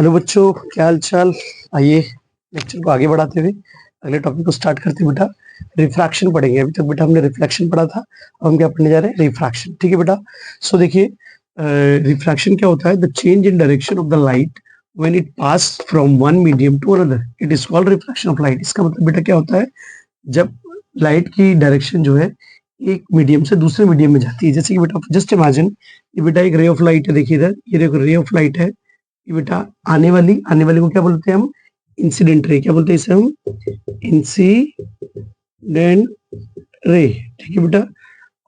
Hello बच्चों, क्या हाल चाल। आइए लेक्चर को आगे बढ़ाते हुए अगले टॉपिक को स्टार्ट करते हैं बेटा। रिफ्रैक्शन पढ़ेंगे। अभी तक बेटा हमने रिफ्लेक्शन पढ़ा था, अब हम क्या पढ़ने जा रहे हैं, रिफ्रैक्शन। ठीक है बेटा। सो देखिए, रिफ्रैक्शन क्या होता है, the change in direction of the light when it pass from one medium to another, it is called refraction of light. इसका मतलब बेटा क्या होता है, जब लाइट की डायरेक्शन जो है एक मीडियम से दूसरे मीडियम में जाती है। जैसे कि बेटा जस्ट इमेजिन, ये बेटा एक रे ऑफ लाइट है, देखिए इधर ये देखो रे ऑफ लाइट है, ये बेटा आने वाली को क्या बोलते हैं हम, इंसिडेंट रे। क्या बोलते हैं इसे हम, इंसिडेंट रे। ठीक है बेटा।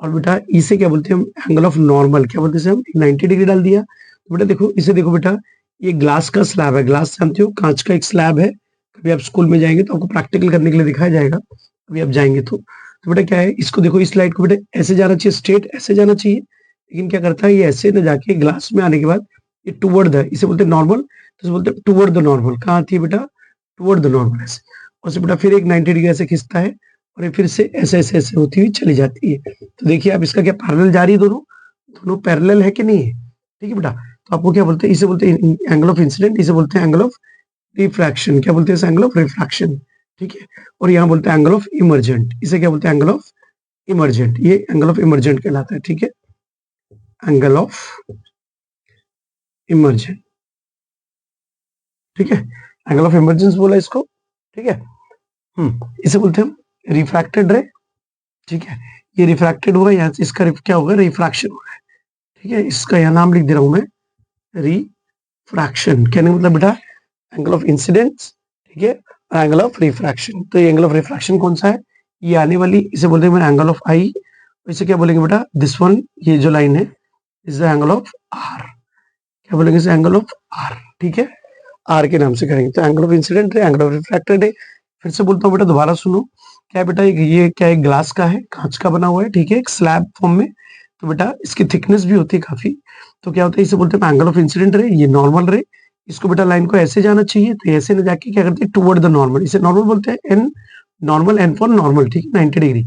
और बेटा इसे क्या बोलते हैं हम, एंगल ऑफ नॉर्मल। क्या बोलते हैं इसे हम, 90 डिग्री डाल दिया तो बेटा देखो इसे, देखो बेटा ये ग्लास का स्लैब है, ग्लास जानते हो, कांच का एक स्लैब है। कभी आप स्कूल में जाएंगे तो आपको प्रैक्टिकल करने के लिए दिखाया जाएगा, कभी आप जाएंगे तो बेटा क्या है, इसको देखो, इस लाइट को बेटा ऐसे जाना चाहिए, स्ट्रेट ऐसे जाना चाहिए, लेकिन क्या करता है ये ऐसे न जाके ग्लास में आने के बाद ये टुवर्ड द, इसे बोलते हैं नॉर्मल, तो इसे बोलते हैं टुवर्ड द नॉर्मल। कहाँ आती है बेटा, टुवर्ड द नॉर्मल ऐसे। और से बेटा फिर एक 90 डिग्री ऐसे खिंचता है और ये फिर से ऐसे ऐसे ऐसे होती हुई चली जाती है। तो देखिए आप, इसका क्या पैरेलल जा रही है, दोनों दोनों पैरेलल है कि नहीं है। ठीक है बेटा। तो आपको क्या बोलते हैं, इसे बोलते हैं एंगल ऑफ इंसिडेंट, इसे बोलते हैं एंगल ऑफ रिफ्रैक्शन। क्या बोलते हैं इसे, एंगल ऑफ रिफ्रैक्शन। ठीक है। और यहाँ बोलते हैं एंगल ऑफ इमर्जेंट, इसे क्या बोलते हैं, एंगल ऑफ इमर्जेंट। ये एंगल ऑफ इमर्जेंट कहलाता है। ठीक है, एंगल ऑफ इमर्जेंट। ठीक है, एंगल ऑफ इमर्जेंस बोला इसको। ठीक है। इसे बोलते हैं हम रिफ्रैक्टेड रे। ठीक है, ये रिफ्रैक्टेड हुआ, यहाँ से इसका क्या होगा, रिफ्रैक्शन होगा। ठीक है, इसका यहाँ नाम लिख दे रहा हूं मैं, रिफ्रैक्शन। कहने का मतलब बेटा एंगल ऑफ इंसिडेंस, ठीक है, एंगल ऑफ रिफ्रैक्शन। तो ये एंगल ऑफ रिफ्रैक्शन कौन सा है, ये आने वाली, इसे बोलते हैं एंगल ऑफ आई। इसे क्या बोलेंगे बेटा, दिस वन, ये जो लाइन है, is the angle of R. क्या बोलेंगे इसे, एंगल ऑफ आर। ठीक है, आर के नाम से करेंगे। तो एंगल ऑफ इंसिडेंट है, एंगल ऑफ रिफ्रैक्टेड है। फिर से बोलता हूँ बेटा, दोबारा सुनो। क्या बेटा, ये क्या है, ग्लास का है, कांच का बना हुआ है, ठीक है, एक स्लैब फॉर्म में। तो बेटा इसकी थिकनेस भी होती है काफी। तो क्या होता है, इसे बोलते हैं एंगल ऑफ इंसिडेंट रे, ये नॉर्मल रे। इसको बेटा लाइन को ऐसे जाना चाहिए, तो ऐसे न जाके क्या करते हैं, टुवर्ड द नॉर्मल। इसे नॉर्मल बोलते हैं, N normal, N for normal. ठीक है, 90 डिग्री।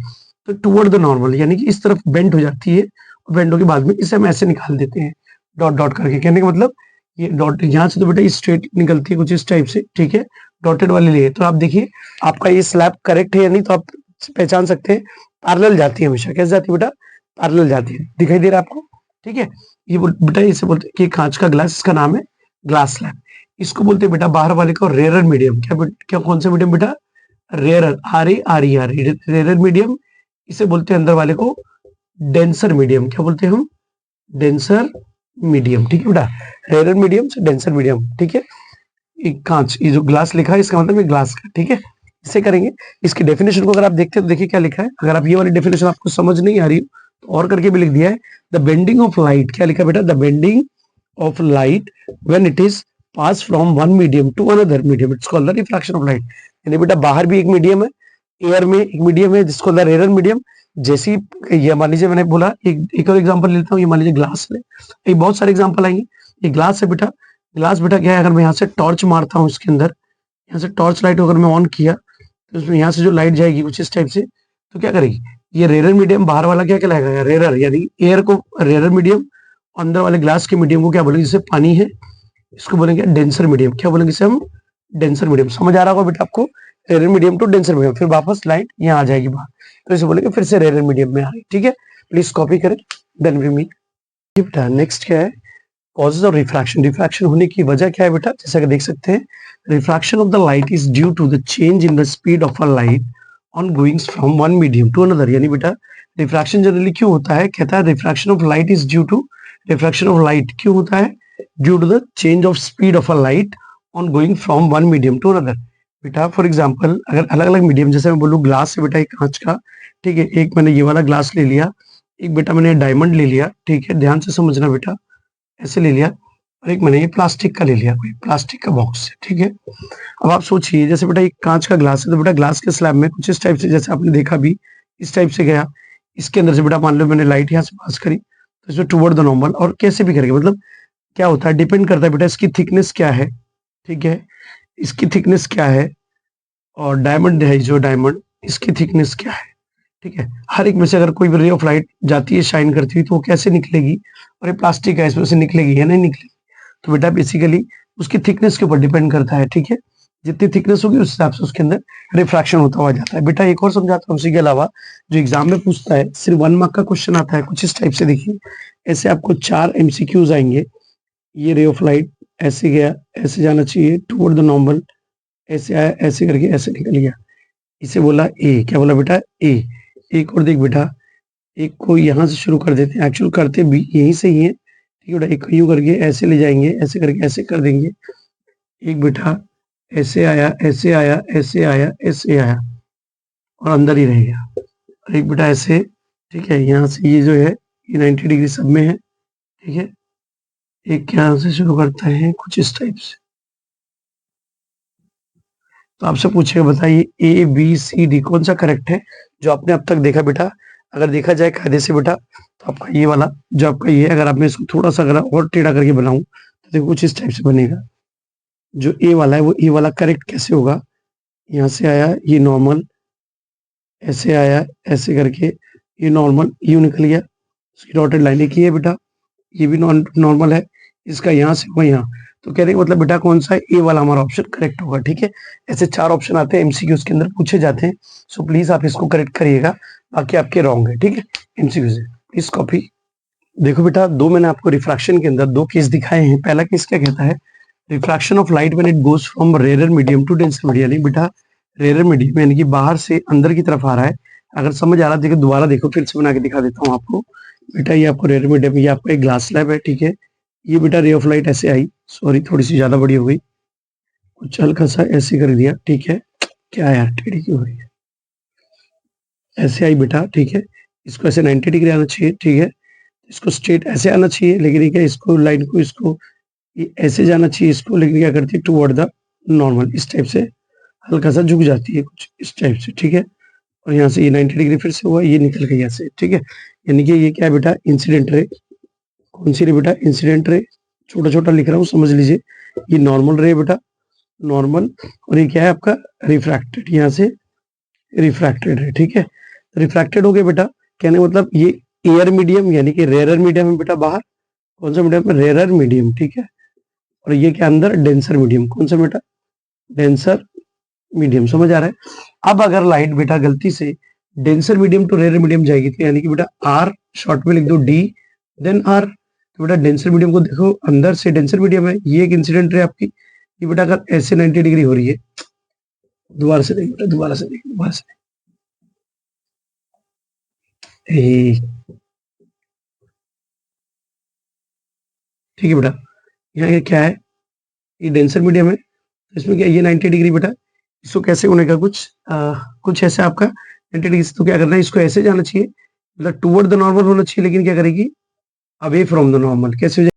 तो टुवर्ड द नॉर्मल यानी कि इस तरफ बेंड हो जाती है, और बेंड होने के बाद में इसे हम ऐसे निकाल देते हैं, डॉट डॉट करके। कहने का मतलब ये डॉट यहाँ से तो बेटा स्ट्रेट निकलती है कुछ इस टाइप से। ठीक है, डॉटेड वाले लिए। तो आप देखिए आपका ये स्लैब करेक्ट है या नहीं, तो आप पहचान सकते हैं, पैरेलल जाती है हमेशा। कैसे जाती है बेटा, पैरेलल जाती है। दिखाई दे रहा है आपको। ठीक है, ये बेटा इसे बोलते हैं कि कांच का ग्लास, इसका नाम है ग्लास स्लैब। इसको बोलते हैं बेटा बाहर वाले को रेयर मीडियम। क्या कौन सा मीडियम बेटा, रेयर, RARER, रेयर मीडियम। इसे बोलते हैं अंदर वाले को डेंसर मीडियम। क्या बोलते हैं हम, डेंसर मीडियम। ठीक है बेटा, रेयर मीडियम से डेंसर मीडियम। ठीक है, एक कांच, ये जो ग्लास लिखा है इसका मतलब ये ग्लास का। ठीक है, इसे करेंगे। इसकी डेफिनेशन को अगर आप देखते हैं तो देखिए क्या लिखा है। अगर आप ये वाली डेफिनेशन आपको समझ नहीं आ रही हो तो और करके भी लिख दिया है, द बेंडिंग ऑफ लाइट। क्या लिखा है बेटा, the bending of light when it is pass from one medium to another medium, it's called the refraction of light. यानी बेटा बाहर भी एक मीडियम है, एयर में एक मीडियम है जिसको द रेयर मीडियम। जैसी ये मान लीजिए, मैंने बोला एक और एग्जांपल लेता हूँ, ये मान लीजिए ग्लास है, ये बहुत सारे एग्जांपल आएंगे। ये ग्लास है बेटा, ग्लास बेटा क्या है, अगर मैं यहाँ से टॉर्च मारता हूँ इसके अंदर, यहाँ से टॉर्च लाइट अगर मैं ऑन किया तो उसमें यहाँ से जो लाइट जाएगी कुछ इस टाइप से, तो क्या करेगी, ये रेयर मीडियम बाहर वाला क्या कहलाएगा, रेयर, यानी एयर को रेयर मीडियम, अंदर वाले ग्लास के मीडियम को क्या बोलेंगे, जैसे पानी है इसको बोलेंगे डेंसर मीडियम। क्या बोलेंगे इसे हम, डेंसर मीडियम। समझ आ रहा होगा बेटा आपको, rare medium to denser medium. फिर वापस लाइट यहाँ आ जाएगी बाहर, तो इसे बोलेंगे फिर से रेयर मीडियम में आ रही। ठीक है, प्लीज कॉपी करें, देन वी मीट। बेटा नेक्स्ट क्या है, कॉजेज ऑफ रिफ्रैक्शन। रिफ्रैक्शन होने की वजह क्या है बेटा, जैसा कि देख सकते हैं, refraction of the light is due to the change in the speed of a light on going from one medium to another. यानी बेटा रिफ्रैक्शन जनरली क्यों होता है, कहता है refraction of light is due to, refraction of light क्यों होता है, due to the change of speed of a light on going from one medium to another. बेटा फॉर एग्जाम्पल, अगर अलग अलग मीडियम, जैसे मैं बोलूँ ग्लास है बेटा, एक कांच का, ठीक है, एक मैंने ये वाला ग्लास ले लिया, एक बेटा मैंने डायमंड ले लिया। ठीक है, ध्यान से समझना बेटा, ऐसे ले लिया, और एक मैंने ये प्लास्टिक का ले लिया, कोई प्लास्टिक का बॉक्स है। ठीक है, अब आप सोचिए, जैसे बेटा एक कांच का ग्लास है, तो बेटा ग्लास के स्लैब में कुछ इस टाइप से, जैसे आपने देखा भी, इस टाइप से गया, इसके अंदर से बेटा मान लो मैंने लाइट यहाँ से पास करी, तो इसमें टुवर्ड द नॉर्मल, और कैसे भी करके, मतलब क्या होता है, डिपेंड करता है बेटा इसकी थिकनेस क्या है। ठीक है, इसकी थिकनेस क्या है, और डायमंड है जो डायमंड, इसकी थिकनेस क्या है। ठीक है, हर एक में से अगर कोई भी रे ऑफ लाइट जाती है शाइन करती हुई, तो वो कैसे निकलेगी, और ये प्लास्टिक है इसमें से निकलेगी या नहीं निकलेगी। तो बेटा बेसिकली उसकी थिकनेस के ऊपर डिपेंड करता है, ठीक है। जितनी थिकनेस होगी उस हिसाब से उसके अंदर रिफ्रैक्शन होता हुआ जाता है। बेटा एक और समझाता हूँ, उसी के अलावा जो एग्जाम में पूछता है, सिर्फ 1 मार्क का क्वेश्चन आता है कुछ इस टाइप से। देखिए ऐसे आपको 4 एमसीक्यूज आएंगे। ये रे ऑफ लाइट ऐसे गया, ऐसे जाना चाहिए टुवर्ड द नॉर्मल, ऐसे आया, ऐसे करके ऐसे निकल गया, इसे बोला ए। क्या बोला बेटा? ए। एक और देख बेटा, एक को यहाँ से शुरू कर देते हैं, एक्चुअल करते भी यहीं से ही है, ठीक है बेटा। एक को यूं करके ऐसे ले जाएंगे, ऐसे करके ऐसे कर देंगे। एक बेटा ऐसे आया, ऐसे आया, ऐसे आया, ऐसे आया और अंदर ही रह गया। और एक बेटा ऐसे, ठीक है, यहाँ से ये जो है ये 90 डिग्री सब में है, ठीक है। एक यहाँ से शुरू करता है कुछ इस टाइप से। तो आपसे पूछेगा बताइए ए बी सी डी कौन सा करेक्ट है जो आपने अब तक देखा बेटा। अगर देखा जाए कायदे से बेटा, तो आपका ये वाला जो आपका ये है, अगर आप मैं इसको थोड़ा सा अगर और टेढ़ा करके बनाऊं तो देखो कुछ इस टाइप से बनेगा। जो ए वाला है वो ए वाला करेक्ट कैसे होगा? यहाँ से आया ये नॉर्मल, ऐसे आया, ऐसे करके ये नॉर्मल यूं निकल गया, उसकी डॉटेड लाइन एक ही है बेटा। ये भी नॉर्मल है, इसका यहाँ से हुआ यहाँ। तो कहने का मतलब बेटा कौन सा है? ए वाला हमारा ऑप्शन करेक्ट होगा, ठीक है। ऐसे 4 ऑप्शन आते हैं, एमसीक्यूज के अंदर पूछे जाते हैं। सो प्लीज आप इसको करेक्ट करिएगा, बाकी आपके रॉन्ग है, ठीक है। एमसीक्यू से प्लीज कॉपी। देखो बेटा, दो मैंने आपको रिफ्रैक्शन के अंदर 2 केस दिखाए हैं। पहला केस क्या कहता है? Refraction of light when it goes from rare medium to denser medium. यानी बेटा रेयर मीडियम यानी कि बाहर से अंदर की तरफ आ रहा है। अगर समझ आ रहा है देखो, दोबारा देखो, फिर से बना के दिखा देता हूँ आपको। बेटा ये आपको रेयर मीडियम, ये आपका एक ग्लास स्लैब है, ठीक है। ये बेटा रे ऑफ लाइट ऐसे आई, सॉरी थोड़ी सी ज्यादा बड़ी हो गई, कुछ हल्का सा ऐसे कर दिया, ठीक है। क्या यार टेढ़ी क्यों हो रही है? ऐसे आई बेटा, ठीक है। इसको ऐसे 90 डिग्री आना चाहिए, ठीक है। इसको स्ट्रेट ऐसे आना चाहिए, लेकिन ये क्या, इसको लाइन को, इसको ये ऐसे जाना चाहिए इसको, लेकिन क्या करती है टुवर्ड द नॉर्मल, इस टाइप से हल्का सा झुक जाती है कुछ इस टाइप से, ठीक है। और यहाँ से ये 90 डिग्री फिर से हुआ, ये निकल गई ऐसे, ठीक है। यानी कि ये क्या है बेटा? Incident ray. कौन सी रे बेटा? Incident ray. छोटा छोटा लिख रहा हूँ, समझ लीजिए। ये नॉर्मल रे बेटा, नॉर्मल। और ये क्या है आपका? रिफ्रैक्टेड, यहाँ से रिफ्रैक्टेड है, ठीक है। रिफ्रैक्टेड हो गया बेटा, कहने का मतलब ये एयर मीडियम यानी कि रेयर मीडियम है बेटा बाहर। कौन सा मीडियम? रेयर मीडियम, ठीक है। और ये क्या अंदर? Denser medium. कौन सा बेटा? Denser medium. समझ आ रहा है? अब अगर लाइट बेटा गलती से denser medium to rare medium जाएगी, तो यानी कि बेटा आर शॉर्ट में लिख दो, डी देन आर। तो बेटा डेंसर मीडियम को देखो, अंदर से डेंसर मीडियम है, ये एक इंसिडेंट है आपकी। ये बेटा अगर ऐसे 90 डिग्री हो रही है, दोबारा से देखो बेटा, दोबारा से देखो, दोबारा से ठीक है बेटा। यहाँ ये क्या है? ये डेंसर मीडियम है, तो इसमें क्या, ये 90 डिग्री बेटा, इसको कैसे होने का कुछ कुछ ऐसे आपका 90 डिग्री। तो क्या करना है, इसको ऐसे जाना चाहिए, मतलब टुवर्ड द नॉर्मल होना चाहिए, लेकिन क्या करेगी? Away from the normal. कैसे हो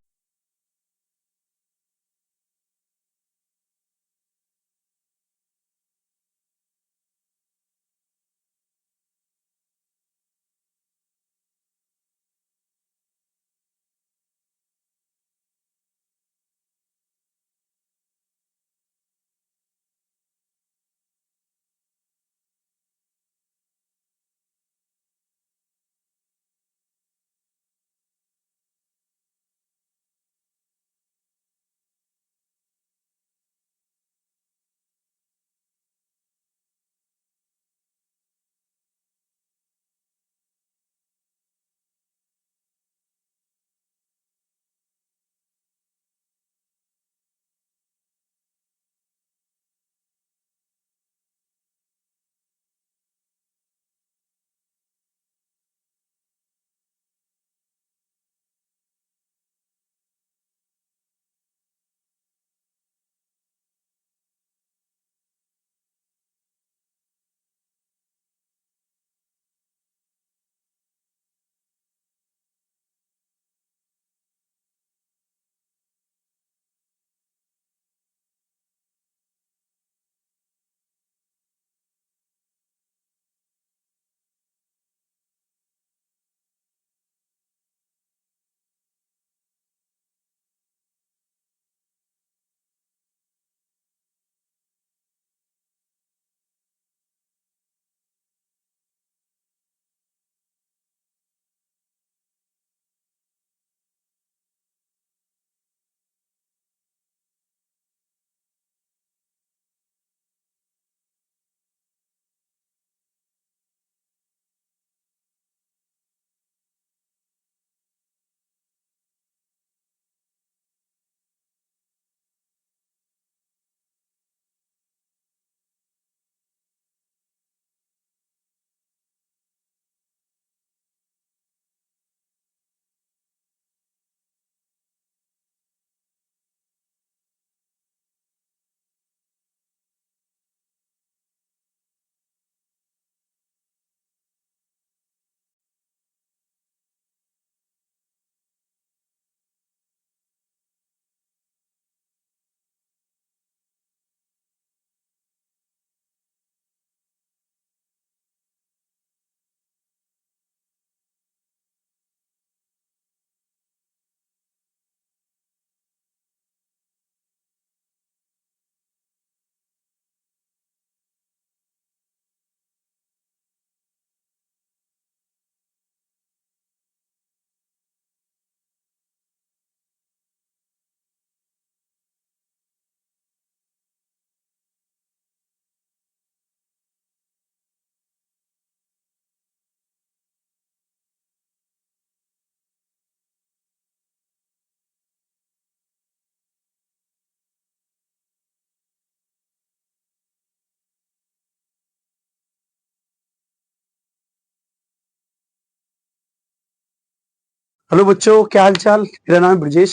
हेलो बच्चों, क्या हाल चाल। मेरा नाम है ब्रजेश।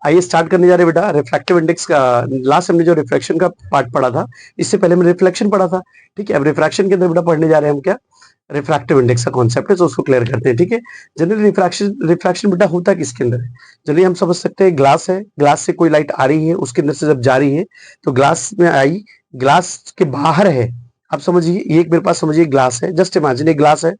आइए स्टार्ट करने जा रहे हैं बेटा रिफ्रैक्टिव इंडेक्स का। लास्ट हमने जो रिफ्लेक्शन का पार्ट पढ़ा था, इससे पहले हमने रिफ्लेक्शन पढ़ा था। ठीक है, अब रिफ्रैक्शन के अंदर बेटा पढ़ने जा रहे हैं हम क्या, रिफ्रैक्टिव इंडेक्स का कॉन्सेप्ट है, तो उसको क्लियर करते हैं। ठीक है, जनरली रिफ्रैक्शन रिफ्रैक्शन बेटा होता किसके अंदर है। जनरली हम समझ सकते हैं ग्लास है, ग्लास से कोई लाइट आ रही है, उसके अंदर से जब जा रही है तो ग्लास में आई, ग्लास के बाहर है। आप समझिए, ये एक मेरे पास समझिए ग्लास है, जस्ट इमेजिन एक ग्लास है,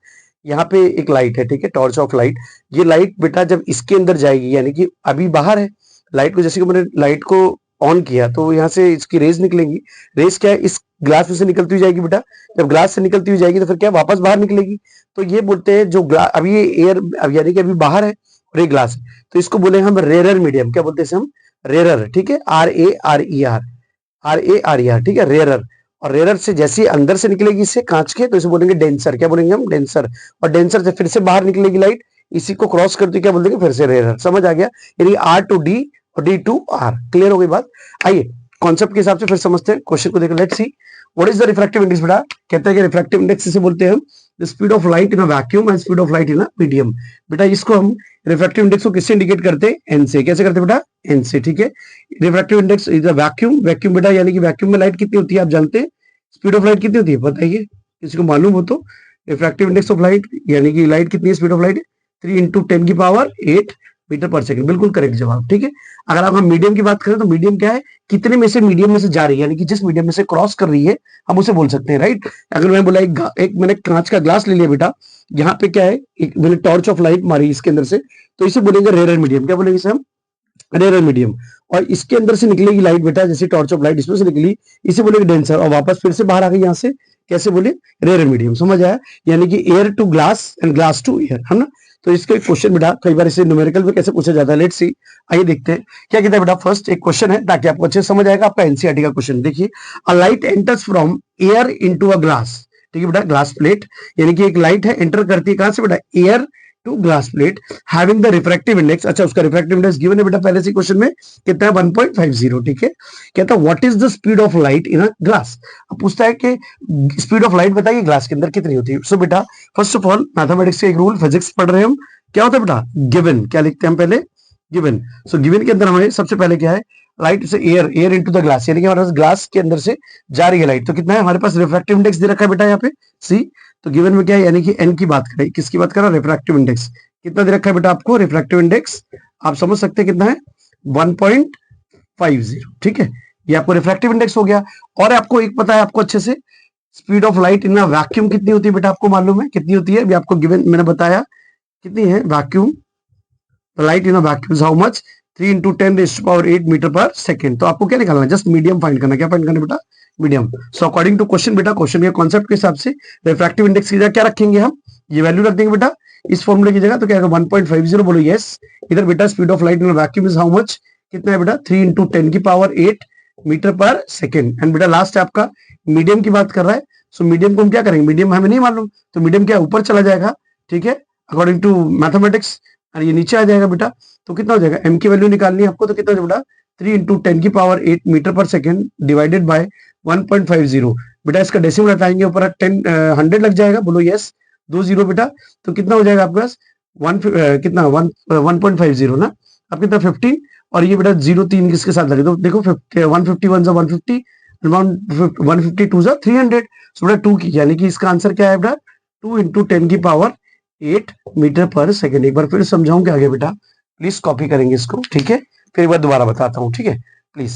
यहाँ पे एक लाइट है, ठीक है, टॉर्च ऑफ लाइट। ये लाइट बेटा जब इसके अंदर जाएगी, यानी कि अभी बाहर है लाइट को, जैसे कि मैंने लाइट को ऑन किया तो यहाँ से इसकी रेज निकलेंगी। रेज क्या है, इस ग्लास में से निकलती हुई जाएगी बेटा। जब ग्लास से निकलती हुई जाएगी तो फिर क्या वापस बाहर निकलेगी। तो ये बोलते हैं जो ग्लास अभी ये एयर, अब यानी कि अभी बाहर है और ये ग्लास है, तो इसको बोले हम रेरर मीडियम। क्या बोलते हैं इसे हम, रेरर। ठीक है, RARER, RARER, ठीक है, रेरर। और रेरर से जैसे ही अंदर से निकलेगी इससे कांच के, तो इसे बोलेंगे डेंसर। क्या बोलेंगे हम, डेंसर। और डेंसर से फिर से बाहर निकलेगी लाइट, इसी को क्रॉस करती क्या बोल देंगे, फिर से रेरर। समझ आ गया, यानी R to D और D to R। क्लियर हो गई बात। आइए कॉन्सेप्ट के हिसाब से फिर समझते हैं, क्वेश्चन को देखो। Let's see what is the refractive index. बेटा कहते हैं कि रिफ्रैक्टिव इंडेक्स इसे बोलते हैं हम the speed of light in a vacuum and speed of light in a medium. बेटा इसको हम रिफ्रैक्टिव इंडेक्स को किससे इंडिकेट करते हैं, एन से। कैसे करते हैं बेटा, एन से। ठीक है, refractive index is a vacuum. Vacuum बेटा यानी कि वैक्यूम में लाइट कितनी होती है आप जानते हैं, स्पीड ऑफ लाइट कितनी होती है बताइए, किसी को मालूम हो तो। रिफ्रैक्टिव इंडेक्स ऑफ लाइट यानी कि लाइट कितनी है, स्पीड ऑफ लाइट 3 इंटू 10 की पावर 8 मीटर पर सेकंड। बिल्कुल करेक्ट जवाब। ठीक है, अगर आप हम मीडियम की बात करें तो मीडियम क्या है, कितने में से मीडियम में से जा रही है, यानी कि जिस मीडियम में से क्रॉस कर रही है हम उसे बोल सकते हैं, राइट। अगर मैं बोला एक मैंने कांच का ग्लास ले लिया बेटा, यहाँ पे क्या है, एक मैंने टॉर्च ऑफ लाइट मारी इसके अंदर से, तो इसे बोलेंगे रेयर मीडियम। क्या बोलेंगे इसे हम, रेयर मीडियम। और इसके अंदर से निकलेगी लाइट बेटा, जैसे टॉर्च ऑफ लाइट इसमें से निकली, इसे बोलेंगे डेंसर। और वापस फिर से बाहर आ गई यहाँ से, कैसे बोले, रेयर मीडियम। समझ आया, यानी कि air to glass and glass to air, है ना। तो इसका एक क्वेश्चन बेटा कई बार इसे न्यूमेरिकल में कैसे पूछा जाता है, लेट्स सी। आइए देखते हैं क्या कहता है बेटा। फर्स्ट एक क्वेश्चन है ताकि आपको अच्छे समझ आएगा, आपका एनसीईआरटी का क्वेश्चन। देखिए, a light enters from air into a glass. ठीक है बेटा, ग्लास प्लेट, यानी कि एक लाइट है एंटर करती है कहां से बेटा, air to glass plate, having the refractive index. अच्छा, उसका रिफ्रैक्टिव इंडेक्स गिवन है बेटा पहले से क्वेश्चन में, कितना है 1.50। ठीक है, कहता है what is the speed of light in a glass. अब पूछता है कि स्पीड ऑफ लाइट बताइए ग्लास के अंदर कितनी होती है। सो बेटा फर्स्ट ऑफ ऑल मैथमेटिक्स का एक रूल, फिजिक्स पढ़ रहे हैं हम, क्या होता है बेटा, गिवन। क्या लिखते हैं हम पहले, गिवन। सो गिवन के अंदर हमें सबसे पहले क्या है, लाइट से air, air into the glass, यानी कि हमारे पास ग्लास के अंदर से जा रही है लाइट, तो कितना है हमारे पास रिफ्रैक्टिव इंडेक्स दे रखा है बेटा यहाँ पे, सी। तो गिवन में क्या है, यानी कि एन की बात करें, किसकी बात कर रहा है, रिफ्रैक्टिव इंडेक्स। कितना दे रखा है बेटा आपको रिफ्रैक्टिव इंडेक्स, आप समझ सकते हैं कितना है, 1.50। ठीक है, ये आपको रिफ्रैक्टिव इंडेक्स हो गया। और आपको एक पता है आपको अच्छे से, speed of light in vacuum कितनी होती है बेटा, आपको मालूम है कितनी होती है, अभी आपको गिवन मैंने बताया कितनी है vacuum, light in vacuum how much, 3 into 10⁸ meter per second. तो आपको क्या निकालना है, जस्ट मीडियम फाइंड करना। क्या फाइंड करना बेटा, medium. So according to question बेटा, क्वेश्चन के कॉन्सेप्ट के हिसाब से रिफ्रैक्टिव इंडेक्स की जगह क्या रखेंगे हम, ये वैल्यू रख देंगे बेटा इस फॉर्मूले की जगह। तो क्या 1.50 बोलो यस। इधर बेटा speed of light in vacuum is how much, कितना है बेटा 3 इंटू 10 की power 8 metre per second. And बेटा लास्ट आपका मीडियम की बात कर रहा है। सो मीडियम को हम क्या करेंगे, मीडियम हमें नहीं मालूम, तो मीडियम क्या ऊपर चला जाएगा। ठीक है, अकॉर्डिंग टू मैथमेटिक्स, और ये नीचे आ जाएगा बेटा। तो कितना हो जाएगा, एम की वैल्यू निकालनी है आपको, तो कितना हो जाएगा बेटा 3 इंटू 10 की power 8 metre per second divided by 1.50। बेटा इसका डेसिमल हटाएंगे ऊपर 100 लग जाएगा, बोलो यस, 2 0 बेटा। तो कितना हो जाएगा आपके पास कितना 1.50 ना, अब कितना 15, और ये बेटा 0 3 किसके साथ लगे, तो देखो 151 150, 152 300। सो बेटा 2 की, यानी कि इसका आंसर क्या है बेटा 2 इंटू 10 की पावर 8 मीटर पर सेकेंड। एक बार फिर समझाऊं क्या आगे बेटा, प्लीज कॉपी करेंगे इसको। ठीक है, फिर एक बार दोबारा बताता हूँ। ठीक है प्लीज।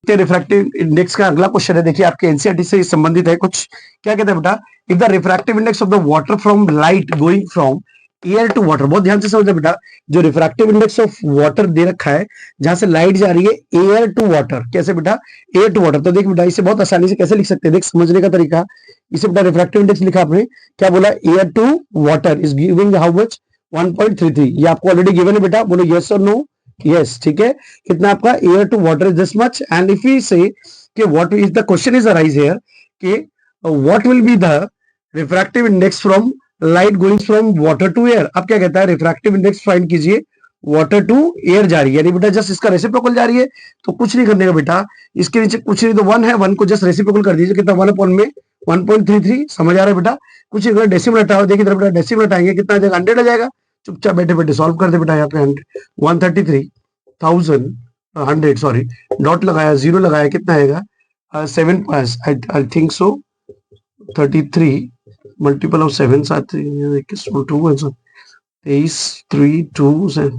रिफ्रैक्टिव इंडेक्स का अगला क्वेश्चन है, देखिए आपके एनसीईआरटी से संबंधित है कुछ। क्या कहता है बेटा, if the refractive index of the water from light going from air to water, बहुत ध्यान से समझना बेटा, जो रिफ्रैक्टिव इंडेक्स ऑफ वाटर दे रखा है, जहां से लाइट जा रही है एयर टू वाटर, कैसे बेटा, एयर टू वाटर। तो देख बेटा इसे बहुत आसानी से कैसे लिख सकते हैं, देख समझने का तरीका। इसे बेटा रिफ्रैक्टिव इंडेक्स लिखा आपने, क्या बोला, air to water is giving how much 1.33। ये आपको ऑलरेडी गिवन है बेटा, बोलो यस और नो, यस। ठीक है, कितना आपका air to water is this much. And if we say कि what is the question is arise here कि what will be the refractive index from light going from water to air. अब क्या कहता है, रिफ्रैक्टिव इंडेक्स फाइंड कीजिए, water to air जा रही है, यानी बेटा जस्ट इसका रेसिप्रोकल जा रही है, तो कुछ नहीं करने का बेटा, इसके नीचे कुछ नहीं, तो 1 है, 1 को जस्ट रेसिप्रोकल कर दीजिए, कितना 1 अपॉन में 1.33। समझ आ रहा है बेटा, कुछ नहीं करना, डेसिमल हटाओ, देखिए बेटा डेसिमल हटाएंगे कितना आ जाएगा, 100 आ जाएगा। चुपचाप बैठे बैठे सॉल्व कर दे बेटा। यहाँ पे 133,100 सॉरी, डॉट लगाया, जीरो लगाया, कितना आएगा 7 पास, I think so 33 multiple of 7 23 3 2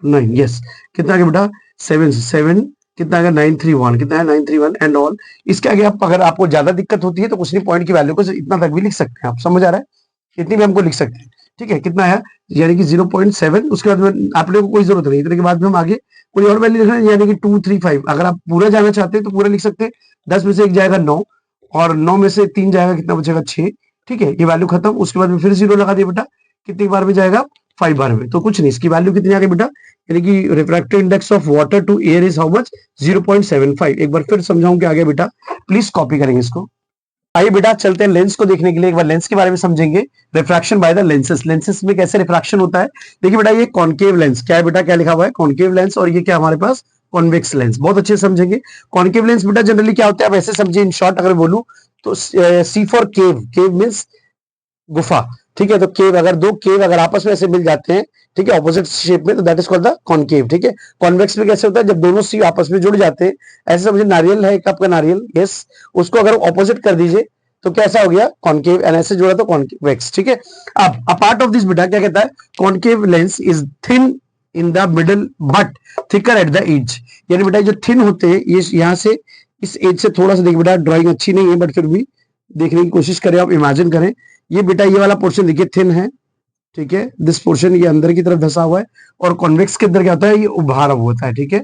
9, yes कितना आ गया बेटा 7 कितना आ गया 931, कितना है 931 एंड ऑल। इसके आगे आप अगर आपको ज्यादा दिक्कत होती है तो कुछ नहीं, पॉइंट की वैल्यू को इतना तक भी लिख सकते हैं आप, समझ आ रहा है, इतनी भी हमको लिख सकते हैं, ठीक है। कितना है यानी कि 0.7, उसके बाद में आप लोगों को कोई जरूरत नहीं, इतने के बाद में हम आगे कोई और वैल्यू लिखना है, यानी कि 235। अगर आप पूरा जाना चाहते हैं तो पूरा लिख सकते हैं, 10 में से 1 जाएगा 9 और 9 में से 3 जाएगा, कितना बचेगा 6, ठीक है, ये वैल्यू खत्म। उसके बाद में फिर 0 लगा दिया बेटा, कितनी बार में जाएगा 5 बार में, तो कुछ नहीं, इसकी वैल्यू कितनी आ गई बेटा, यानी कि refractive index of water to air is how much 0.75। एक बार फिर समझाऊं क्या आ गया बेटा, प्लीज कॉपी करेंगे इसको। आइए बेटा चलते हैं लेंस को देखने के लिए, एक बार लेंस के बारे में समझेंगे। Refraction by the lenses, lenses में कैसे रिफ्रैक्शन होता है। देखिए बेटा ये कॉनकेव लेंस, क्या है बेटा, क्या लिखा हुआ है कॉनकेव लेंस, और ये क्या हमारे पास कॉन्वेक्स लेंस, बहुत अच्छे से समझेंगे। कॉनकेव लेंस बेटा जनरली क्या होता है, आप ऐसे समझिए इन शॉर्ट अगर बोलूं तो सी फॉर केव, केव मीन्स गुफा, ठीक है। तो केव, अगर दो केव अगर आपस में ऐसे मिल जाते हैं, ठीक है, ऑपोजिट शेप में, तो that is called the concave, ठीक है। कॉन्वेक्स में कैसे होता है, जब दोनों सी आपस में जुड़ जाते हैं, ऐसे समझिए नारियल है एक आपका नारियल, यस, उसको अगर ऑपोजिट कर दीजिए तो कैसा हो गया कॉनकेव, एंड ऐसे जुड़ा तो कॉन्वेक्स, ठीक है। अब अ पार्ट ऑफ दिस बेटा क्या कहता है, concave lens is thin in the middle but thicker at the edge, यानी बेटा जो थिन होते हैं ये यहाँ से इस एज से थोड़ा सा, देखिए बेटा ड्राइंग अच्छी नहीं है बट फिर भी देखने की कोशिश करें, आप इमेजिन करें, ये बेटा ये वाला पोर्शन देखिए थिन है, ठीक है, दिस पोर्शन ये अंदर की तरफ धसा हुआ है, और कॉन्वेक्स के अंदर क्या होता है, ये उभारा हुआ होता है, ठीक है।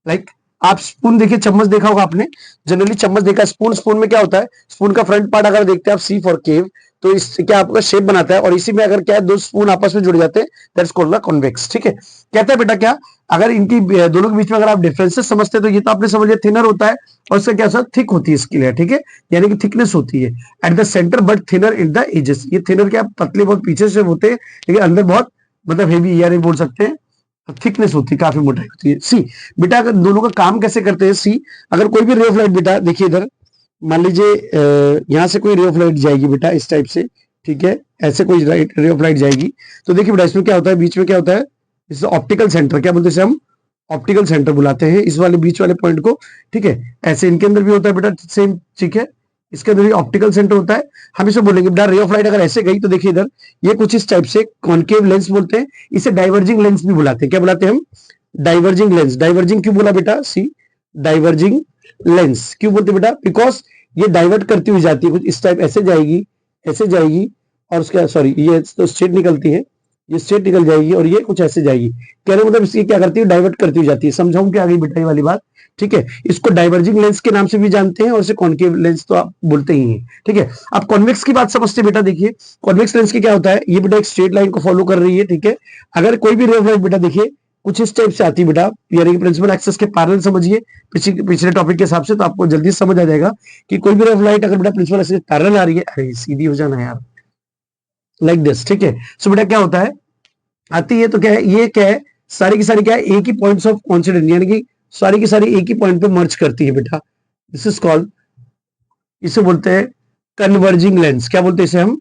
लाइक आप स्पून देखिए, चम्मच देखा होगा आपने, जनरली चम्मच देखा, स्पून, स्पून में क्या होता है, स्पून का फ्रंट पार्ट अगर देखते हैं आप सी फॉर केव, तो इससे क्या आपका शेप बनाता है, और इसी में अगर क्या है दो स्पून आपस में जुड़ जाते हैं, दैट्स कॉल्ड द कॉन्वेक्स, ठीक है। कहता है बेटा क्या, अगर इनकी दोनों के बीच में अगर आप डिफरेंसेस समझते हैं तो ये तो आपने समझ लिया थिनर होता है, और उसका क्या थिक होती है इसकी लेयर, ठीक है, यानी कि थिकनेस होती है at the centre but thinner in the edges. ये थिनर क्या पतले बहुत पीछे से होते हैं, लेकिन अंदर बहुत मतलब हेवी, यानी बोल सकते हैं थिकनेस होती है, काफी मोटाई होती है। सी बेटा अगर दोनों का काम कैसे करते हैं, सी अगर कोई भी रे ऑफ लाइट बेटा देखिए इधर, मान लीजिए यहाँ से कोई रे ऑफ लाइट जाएगी बेटा इस टाइप से, ठीक है, ऐसे कोई रे ऑफ लाइट जाएगी, तो देखिए बेटा इसमें क्या होता है, बीच में क्या होता है, इस ऑप्टिकल सेंटर, क्या बोलते हैं हम ऑप्टिकल सेंटर बुलाते हैं इस वाले बीच वाले पॉइंट को, ठीक है। ऐसे इनके अंदर भी होता है बेटा सेम, ठीक है, इसके अंदर भी ऑप्टिकल सेंटर होता है। हम इसे बोलेंगे बेटा रे ऑफ लाइट अगर ऐसे गई तो देखिए इधर ये कुछ इस टाइप से कॉनकेव लेंस बोलते हैं, इसे डाइवर्जिंग लेंस भी बुलाते हैं, क्या बुलाते हैं हम, डाइवर्जिंग लेंस। डाइवर्जिंग क्यों बोला बेटा, सी डाइवर्जिंग लेंस क्यों बोलते बेटा, बिकॉज ये डाइवर्ट करती हुई जाती है, कुछ इस टाइप ऐसे जाएगी, ऐसे जाएगी, और उसके सॉरी ये तो स्ट्रेट निकलती है, ये स्ट्रेट निकल जाएगी, और ये कुछ ऐसे जाएगी, कहने मतलब इसकी क्या करती है, डाइवर्ट करती हुई जाती है। समझाऊं क्या आगे बेटा ये वाली बात, ठीक है। इसको डाइवर्जिंग लेंस के नाम से भी जानते हैं, और इसे कॉनकेव लेंस तो आप बोलते ही हैं, ठीक है। अब कॉन्वेक्स की बात समझते बेटा, देखिए कॉन्वेक्स लेंस की क्या होता है, ये बेटा एक स्ट्रेट लाइन को फॉलो कर रही है, ठीक है। अगर कोई भी रे ऑफ लाइट बेटा देखिए कुछ इस टाइप से आती है बेटा, यानी कि प्रिंसिपल एक्सिस के पैरेलल समझिए, पिछले टॉपिक के हिसाब से, तो आपको जल्दी समझ आ जाएगा कि कोई भी रे ऑफ लाइट अगर बेटा प्रिंसिपल एक्सिस के पैरेलल आ रही है, अरे सीधी हो जाना यार, लाइक दिस, ठीक है। सो बेटा क्या होता है, आती है तो क्या है, ये क्या है, सारी की सारी क्या है, एक ही पॉइंट्स ऑफ कॉन्सिडेंट, यानी कि सारी की सारी एक ही पॉइंट पे मर्ज करती है बेटा, दिस इज कॉल्ड, इसे बोलते हैं कन्वर्जिंग लेंस। क्या बोलते हैं इसे हम,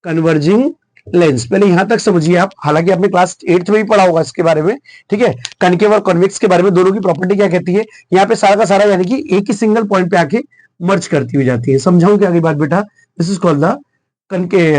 कन्वर्जिंग लेंस। पहले यहां तक समझिए आप, हालांकि आपने क्लास 8th में ही पढ़ा होगा इसके बारे में, ठीक है, कनकेव और कॉन्वेक्स के बारे में, दोनों की प्रॉपर्टी क्या कहती है, यहाँ पे सारा का सारा यानी कि एक ही सिंगल पॉइंट पे आके मर्ज करती हुई जाती है। समझाऊं क्या आगे बात बेटा, this is called the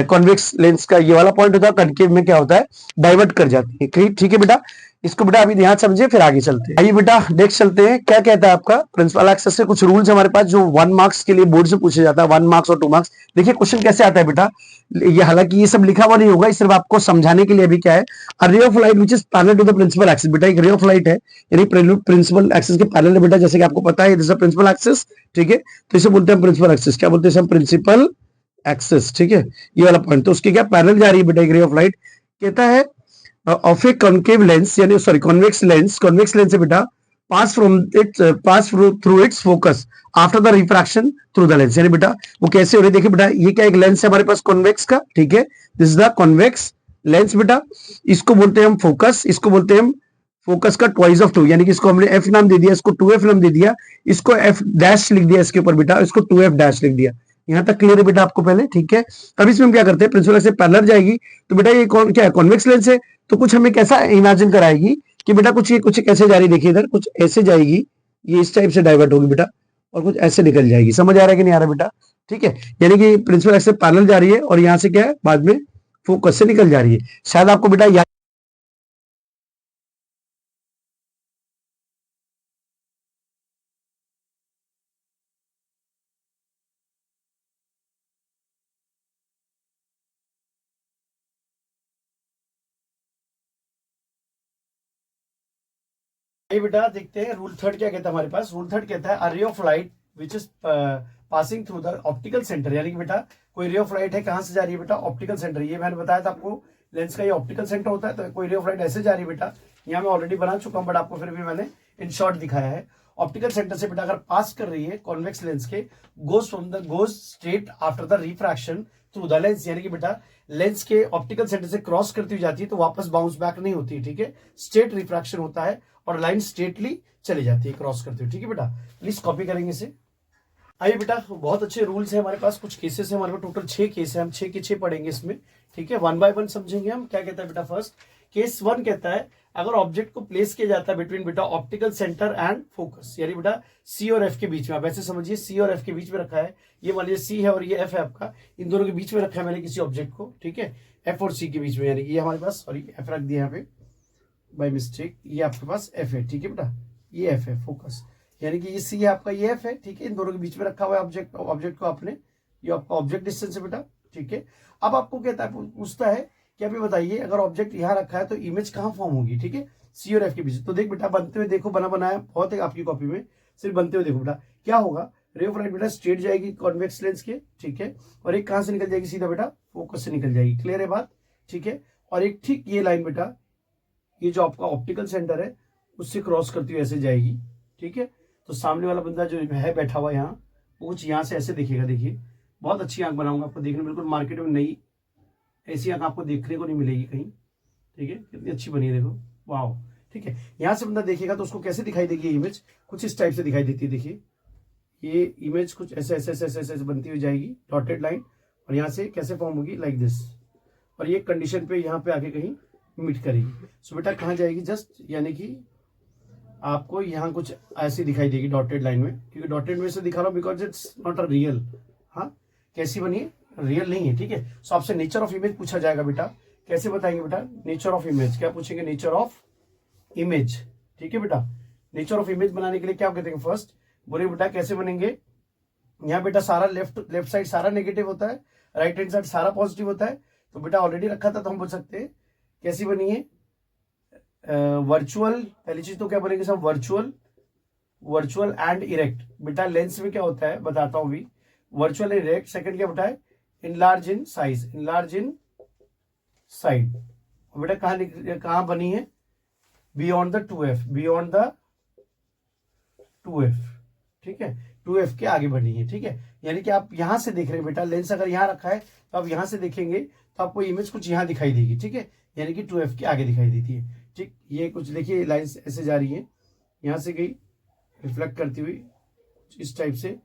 convex lens का ये वाला पॉइंट होता है, कनकेव में क्या होता है, डाइवर्ट कर जाती है, ठीक है बेटा। इसको बेटा अभी ध्यान समझिए, फिर आगे चलते हैं। आइए बेटा नेक्स्ट चलते हैं, क्या कहता है आपका प्रिंसिपल एक्सेस से कुछ रूल्स हमारे पास जो 1 मार्क्स के लिए बोर्ड से पूछा जाता है, 1 मार्क्स और 2 मार्क्स। देखिए क्वेश्चन कैसे आता है बेटा, ये हालांकि ये सब लिखा हुआ नहीं होगा, सिर्फ आपको समझाने के लिए अभी क्या है, a ray of light which is parallel to the principal axis. बेटा एक रे ऑफ लाइट है, यानी प्रिंसिपल एक्सिस के पैरेलल है बेटा, जैसे कि आपको पता है दिस इज प्रिंसिपल एक्सिस, ठीक है, तो इसे बोलते हैं प्रिंसिपल एक्सिस। क्या बोलते हैं हम, प्रिंसिपल एक्सिस, ठीक है, ये वाला पॉइंट, तो उसकी क्या पैरेलल जा रही है बेटा एक रे ऑफ लाइट। कहता है ऑफ ए कॉनकेव लेंस, यानी sorry convex lens, convex lens है बेटा, pass through it's focus after the refraction through the lens. यानी बेटा वो कैसे हो रही है, देखिए बेटा ये क्या एक लेंस है हमारे पास कॉन्वेक्स का, ठीक है, this is the convex lens बेटा, इसको बोलते हैं हम फोकस, इसको बोलते हैं हम फोकस का ट्वाइस ऑफ 2, यानी कि इसको हमने एफ नाम दे दिया, इसको 2f नाम दे दिया, इसको एफ डैश लिख दिया इसके ऊपर बेटा, इसको 2f डैश लिख दिया। यहां तक क्लियर है बेटा आपको पहले, ठीक है। अब इसमें हम क्या करते हैं, प्रिंसिपल से पैरेलल जाएगी, तो बेटा ये कौन क्या है, कॉन्वेक्स लेंस है, तो कुछ हमें कैसा इमेजिन कराएगी कि बेटा कुछ कैसे जा रही है, देखिए इधर कुछ ऐसे जाएगी, ये इस टाइप से डाइवर्ट होगी बेटा, और कुछ ऐसे निकल जाएगी। समझ आ रहा है कि नहीं आ रहा बेटा? ठीक है, यानी कि प्रिंसिपल एक्सिस पैरेलल जा रही है और यहाँ से क्या है, बाद में फोकस से निकल जा रही है। शायद आपको बेटा ये बेटा देखते हैं रूल थर्ड क्या कहता है हमारे पास। रूल थर्ड कहता है a ray of light which is passing through the optical centre, यानी कि बेटा कोई रे ऑफ लाइट है, कहां से जा रही है बेटा, ऑप्टिकल सेंटर। ये मैंने बताया था आपको, लेंस का ये ऑप्टिकल सेंटर होता है। तो कोई रे ऑफ लाइट ऐसे जा रही है बेटा, यहाँ मैं ऑलरेडी बना चुका हूं बट आपको फिर भी मैंने इन शॉर्ट दिखाया है। ऑप्टिकल सेंटर से बेटा अगर पास कर रही है कॉन्वेक्स लेंस के, goes straight after the refraction through the lens, यानी कि बेटा लेंस के ऑप्टिकल सेंटर से क्रॉस करती हुई जाती है तो वापस बाउंस बैक नहीं होती है। ठीक है, स्ट्रेट रिफ्रैक्शन होता है और लाइन स्ट्रेटली चली जाती है क्रॉस करते हुए। ठीक है बेटा, प्लीज कॉपी करेंगे इसे। आइए बेटा, बहुत अच्छे रूल्स है हमारे पास, कुछ केसेस है हमारे पास, टोटल 6 केस है, हम 6 के 6 पढ़ेंगे इसमें। ठीक है, वन बाय वन समझेंगे हम। क्या कहता है बेटा, फर्स्ट केस 1 कहता है अगर ऑब्जेक्ट को प्लेस किया जाता है बिटवीन बेटा ऑप्टिकल सेंटर एंड फोकस, यानी बेटा सी और एफ के बीच में, आप ऐसे समझिए सी और एफ के बीच में रखा है, ये मान लीजिए सी है और ये एफ है आपका, इन दोनों के बीच में रखा है मैंने किसी ऑब्जेक्ट को। ठीक है, एफ और सी के बीच में, यानी कि ये हमारे पास, सॉरी एफ रख दिया यहाँ पे बाय मिस्टेक, ये आपके पास एफ है। ठीक है बेटा, ये एफ है फोकस, यानी कि ये सी है आपका, ये एफ है। ठीक है, इन दोनों के बीच में रखा हुआ है ऑब्जेक्ट को आपने, ये आपका ऑब्जेक्ट डिस्टेंस है बेटा। ठीक है, अब आपको कहता है, पूछता है कि अभी बताइए अगर ऑब्जेक्ट यहाँ रखा है तो इमेज कहाँ फॉर्म होगी। ठीक है, सी और एफ के बीच। तो देख बेटा, बनते हुए देखो, बनाया बहुत है आपकी कॉपी में, सिर्फ बनते हुए देखो बेटा क्या होगा। रे ऑफ लाइट बेटा स्ट्रेट जाएगी कॉन्वेक्स लेंस के, ठीक है, और एक कहां से निकल जाएगी, सीधा बेटा फोकस से निकल जाएगी। क्लियर है बात? ठीक है, और एक ठीक ये लाइन बेटा, ये जो आपका ऑप्टिकल सेंटर है उससे क्रॉस करती हुई ऐसे जाएगी। ठीक है, तो सामने वाला बंदा जो है बैठा हुआ यहाँ, वो कुछ यहाँ से ऐसे दिखेगा। देखिए, बहुत अच्छी आंख बनाऊंगा आपको, देखने बिल्कुल मार्केट में नई ऐसी आंख आपको देखने को नहीं मिलेगी कहीं। ठीक है, कितनी अच्छी बनी है, देखो, वाह। ठीक है, यहाँ से बंदा देखेगा तो उसको कैसे दिखाई देगी इमेज, कुछ इस टाइप से दिखाई देती है। देखिए, ये इमेज कुछ ऐसे ऐसे ऐसे ऐसे बनती हुई जाएगी, डॉटेड लाइन, और यहाँ से कैसे फॉर्म होगी, लाइक दिस, और ये कंडीशन पे यहाँ पे आके कहीं मीट करेगी। सो बेटा कहाँ जाएगी, जस्ट यानी कि आपको यहाँ कुछ ऐसी दिखाई देगी डॉटेड लाइन में, क्योंकि डॉटेड में से दिखा रहा हूँ because it's not a real. हाँ, कैसी बनी है, रियल नहीं है। ठीक है, सो आपसे नेचर ऑफ इमेज पूछा जाएगा बेटा, कैसे बताएंगे बेटा, नेचर ऑफ इमेज क्या पूछेंगे, नेचर ऑफ इमेज। ठीक है बेटा, नेचर ऑफ इमेज बनाने के लिए क्या कहते हैं, फर्स्ट बोले बेटा कैसे बनेंगे। यहाँ बेटा सारा लेफ्ट साइड सारा नेगेटिव होता है, राइट हैंड साइड सारा पॉजिटिव होता है। तो बेटा ऑलरेडी रखा था तो हम बोल सकते हैं कैसी बनी है, वर्चुअल। पहली चीज तो क्या बनेगी सब, वर्चुअल एंड इरेक्ट। बेटा लेंस में क्या होता है बताता हूं भी, वर्चुअल इरेक्ट। सेकंड क्या बेटा है, enlarge in size, enlarge in side. बेटा कहां बनी है, beyond the 2f, beyond the 2f। ठीक है, 2f के आगे बनी है। ठीक है, यानी कि आप यहां से देख रहे हैं बेटा, लेंस अगर यहां रखा है तो आप यहां से देखेंगे तो आपको इमेज कुछ यहां दिखाई देगी। ठीक है, यानी कि 2f के आगे दिखाई देती है। ठीक, ये कुछ देखिए लाइंस ऐसे जा रही है, यहां से गई रिफ्लेक्ट करती हुई इस टाइप से,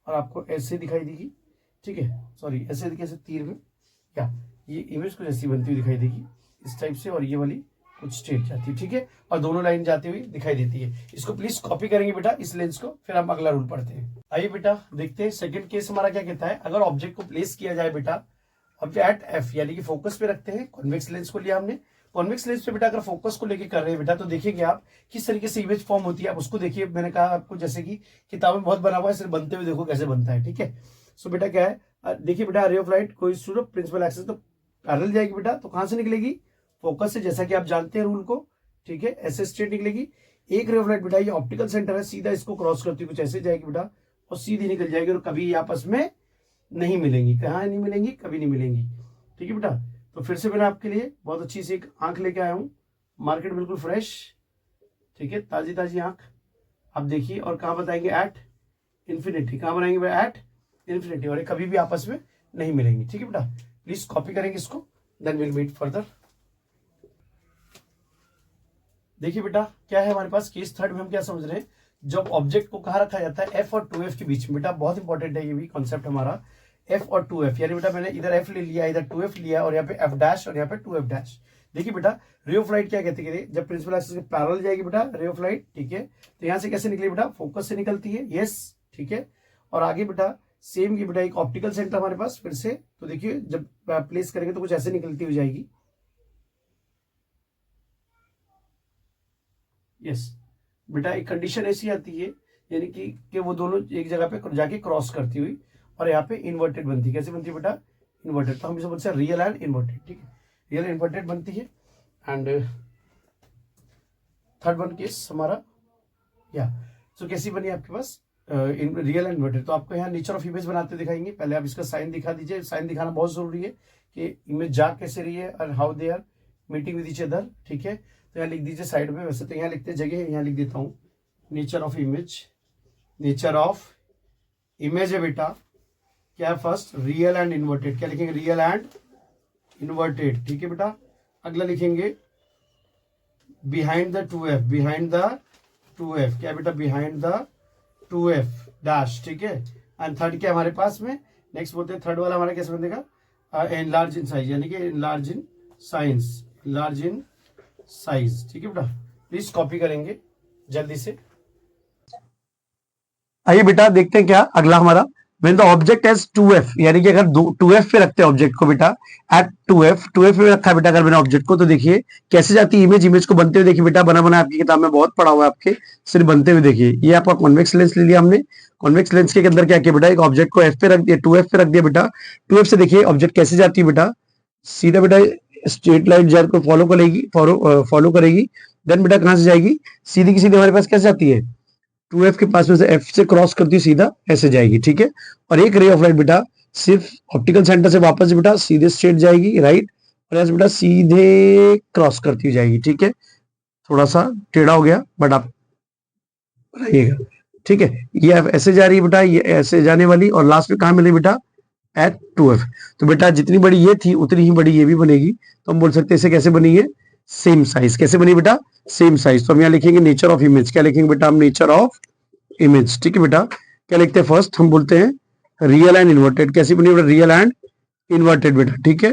और आपको ऐसे दिखाई देगी। ठीक है, सॉरी ऐसे कैसे तीर में, क्या ये इमेज कुछ ऐसी बनती हुई दिखाई देगी इस टाइप से, और ये वाली कुछ स्ट्रेट जाती है। ठीक है, और दोनों लाइन जाती हुई दिखाई देती है। इसको प्लीज कॉपी करेंगे बेटा इस लेंस को, फिर हम अगला रूल पढ़ते हैं। आइए बेटा देखते हैं सेकंड केस हमारा क्या कहता है। अगर ऑब्जेक्ट को प्लेस किया जाए बेटा अब एट एफ, यानी कि फोकस पे रखते हैं, कॉन्वेक्स लेंस को लिया हमने, कॉन्वेक्स लेंस पे बेटा अगर फोकस को लेके कर रहे हैं बेटा तो देखिएगा आप किस तरीके से इमेज फॉर्म होती है। आप उसको देखिए, मैंने कहा आपको जैसे कि किताब में बहुत बना हुआ है, सिर्फ बनते हुए देखो कैसे बनता है। ठीक है, सो बेटा क्या है, देखिए बेटा रे ऑफ लाइट कोई सूरत प्रिंसिपल एक्सिस तो पैरेलल जाएगी बेटा, तो कहां से निकलेगी, फोकस से, जैसा कि आप जानते हैं रूल को। ठीक है, ऐसे स्ट्रेट निकलेगी। एक रे ऑफ लाइट बेटा ये ऑप्टिकल सेंटर है, सीधा इसको क्रॉस करती हुई कुछ ऐसे जाएगी बेटा, और सीधी निकल जाएगी, और कभी आपस में नहीं मिलेंगी। कहाँ नहीं मिलेंगी, कभी नहीं मिलेंगी। ठीक है बेटा, तो फिर से मैंने आपके लिए बहुत अच्छी सी एक आंख लेके आया हूँ, मार्केट बिल्कुल फ्रेश। ठीक है, ताजी ताजी आंख आप देखिए, और कहाँ बताएंगे, एट इन्फिनिटी। कहाँ बनाएंगे, एट इन्फिनिटी, और कभी भी आपस में नहीं मिलेंगी। ठीक है बेटा, प्लीज कॉपी करेंगे इसको, देन विल मीट फर्दर। देखिए बेटा क्या है हमारे पास, केस थर्ड में हम क्या समझ रहे हैं, जब ऑब्जेक्ट को कहाँ रखा जाता है, एफ और 2f के बीच में। बेटा बहुत इंपॉर्टेंट है ये भी कॉन्सेप्ट हमारा, एफ और 2f, यानी बेटा मैंने इधर एफ ले लिया, इधर 2f लिया, और यहाँ पे एफ डैश और यहाँ पे 2f डैश। देखिए बेटा रे ऑफ लाइट क्या कहते हैं, जब प्रिंसिपल एक्सिस के पैरेलल जाएगी बेटा रे ऑफ लाइट, ठीक है, तो यहाँ से कैसे निकली बेटा, फोकस से निकलती है, यस, ठीक है। और आगे बेटा सेम की बेटा एक ऑप्टिकल सेंटर हमारे पास फिर से, तो देखिए जब प्लेस करेंगे तो कुछ ऐसे निकलती हो जाएगी, यस बेटा। एक कंडीशन ऐसी आती है यानी कि वो दोनों एक जगह पे जाके क्रॉस करती हुई और यहाँ पे इन्वर्टेड बनती है, कैसे बनती है बेटा, इन्वर्टेड, तो हम इसे बोलते हैं रियल एंड इन्वर्टेड, ठीक है, रियल इन्वर्टेड बनती है। एंड थर्ड वन केस हमारा या सो कैसी बनी आपके पास रियल एंड इन्वर्टेड। तो आपको यहाँ नेचर ऑफ इमेज बनाते दिखाएंगे, पहले आप इसका साइन दिखा दीजिए, साइन दिखाना बहुत जरूरी है कि इमेज जा कैसे रही है और how they are meeting with each other, ठीक है। तो यहाँ लिख दीजिए साइड में, वैसे तो यहाँ लिखते जगह यहाँ लिख देता हूँ nature of image, nature of image है बेटा क्या, फर्स्ट रियल एंड इन्वर्टेड, क्या लिखेंगे, रियल एंड इन्वर्टेड, ठीक है बेटा। अगला लिखेंगे behind the 2f, behind the 2f, क्या बेटा, बिहाइंड द 2f डैश, ठीक है। एंड थर्ड क्या हमारे पास में, नेक्स्ट बोलते हैं थर्ड वाला हमारा कैसे बनेगा, एनलार्ज इन साइज, यानी कि enlarge in science, enlarge in size, ठीक है बेटा। प्लीज कॉपी करेंगे जल्दी से। आइए बेटा देखते हैं क्या अगला हमारा, when the object has 2f, यानी कि अगर 2f पे रखते हैं ऑब्जेक्ट को बेटा, at 2f पे रखा है बेटा अगर मैंने ऑब्जेक्ट को, तो देखिए कैसे जाती है इमेज, इमेज को बनते हुए देखिए बेटा, बना बना आपकी किताब में बहुत पढ़ा हुआ है आपके, सिर्फ बनते हुए देखिए। ये आपका कॉन्वेक्स लेंस ले लिया हमने, कॉन्वेक्स लेंस के अंदर क्या किया बेटा, एक ऑब्जेक्ट को f पे रख दिया, 2f पे रख दिया बेटा, 2f से देखिए ऑब्जेक्ट कैसे जाती है बेटा, सीधा बेटा स्ट्रेट लाइन जार को फॉलो करेगी, देन बेटा कहां से जाएगी, सीधी की सीधी हमारे पास कैसे जाती है, 2f के पास में से f से क्रॉस करती है सीधा ऐसे जाएगी, ठीक है। और एक रे ऑफ लाइट बेटा सिर्फ ऑप्टिकल सेंटर से वापस बेटा सीधे स्ट्रेट जाएगी राइट, और ऐसे बेटा सीधे क्रॉस करती हुई जाएगी, ठीक है। थोड़ा सा टेढ़ा हो गया बट आप बनाइएगा, ठीक है। ये ऐसे जा रही है बेटा, ये ऐसे जाने वाली, और लास्ट में कहा मिली बेटा एट 2f। तो बेटा जितनी बड़ी ये थी उतनी ही बड़ी ये भी बनेगी, तो हम बोल सकते हैं इसे कैसे बनी है, सेम साइज, कैसे बनी बेटा, सेम साइज। तो हम यहाँ लिखेंगे नेचर ऑफ इमेज, क्या लिखेंगे बेटा हम, नेचर ऑफ इमेज, ठीक है बेटा। क्या लिखते हैं, फर्स्ट हम बोलते हैं रियल एंड इन्वर्टेड, कैसी बनी बेटा, रियल एंड इन्वर्टेड बेटा, ठीक है।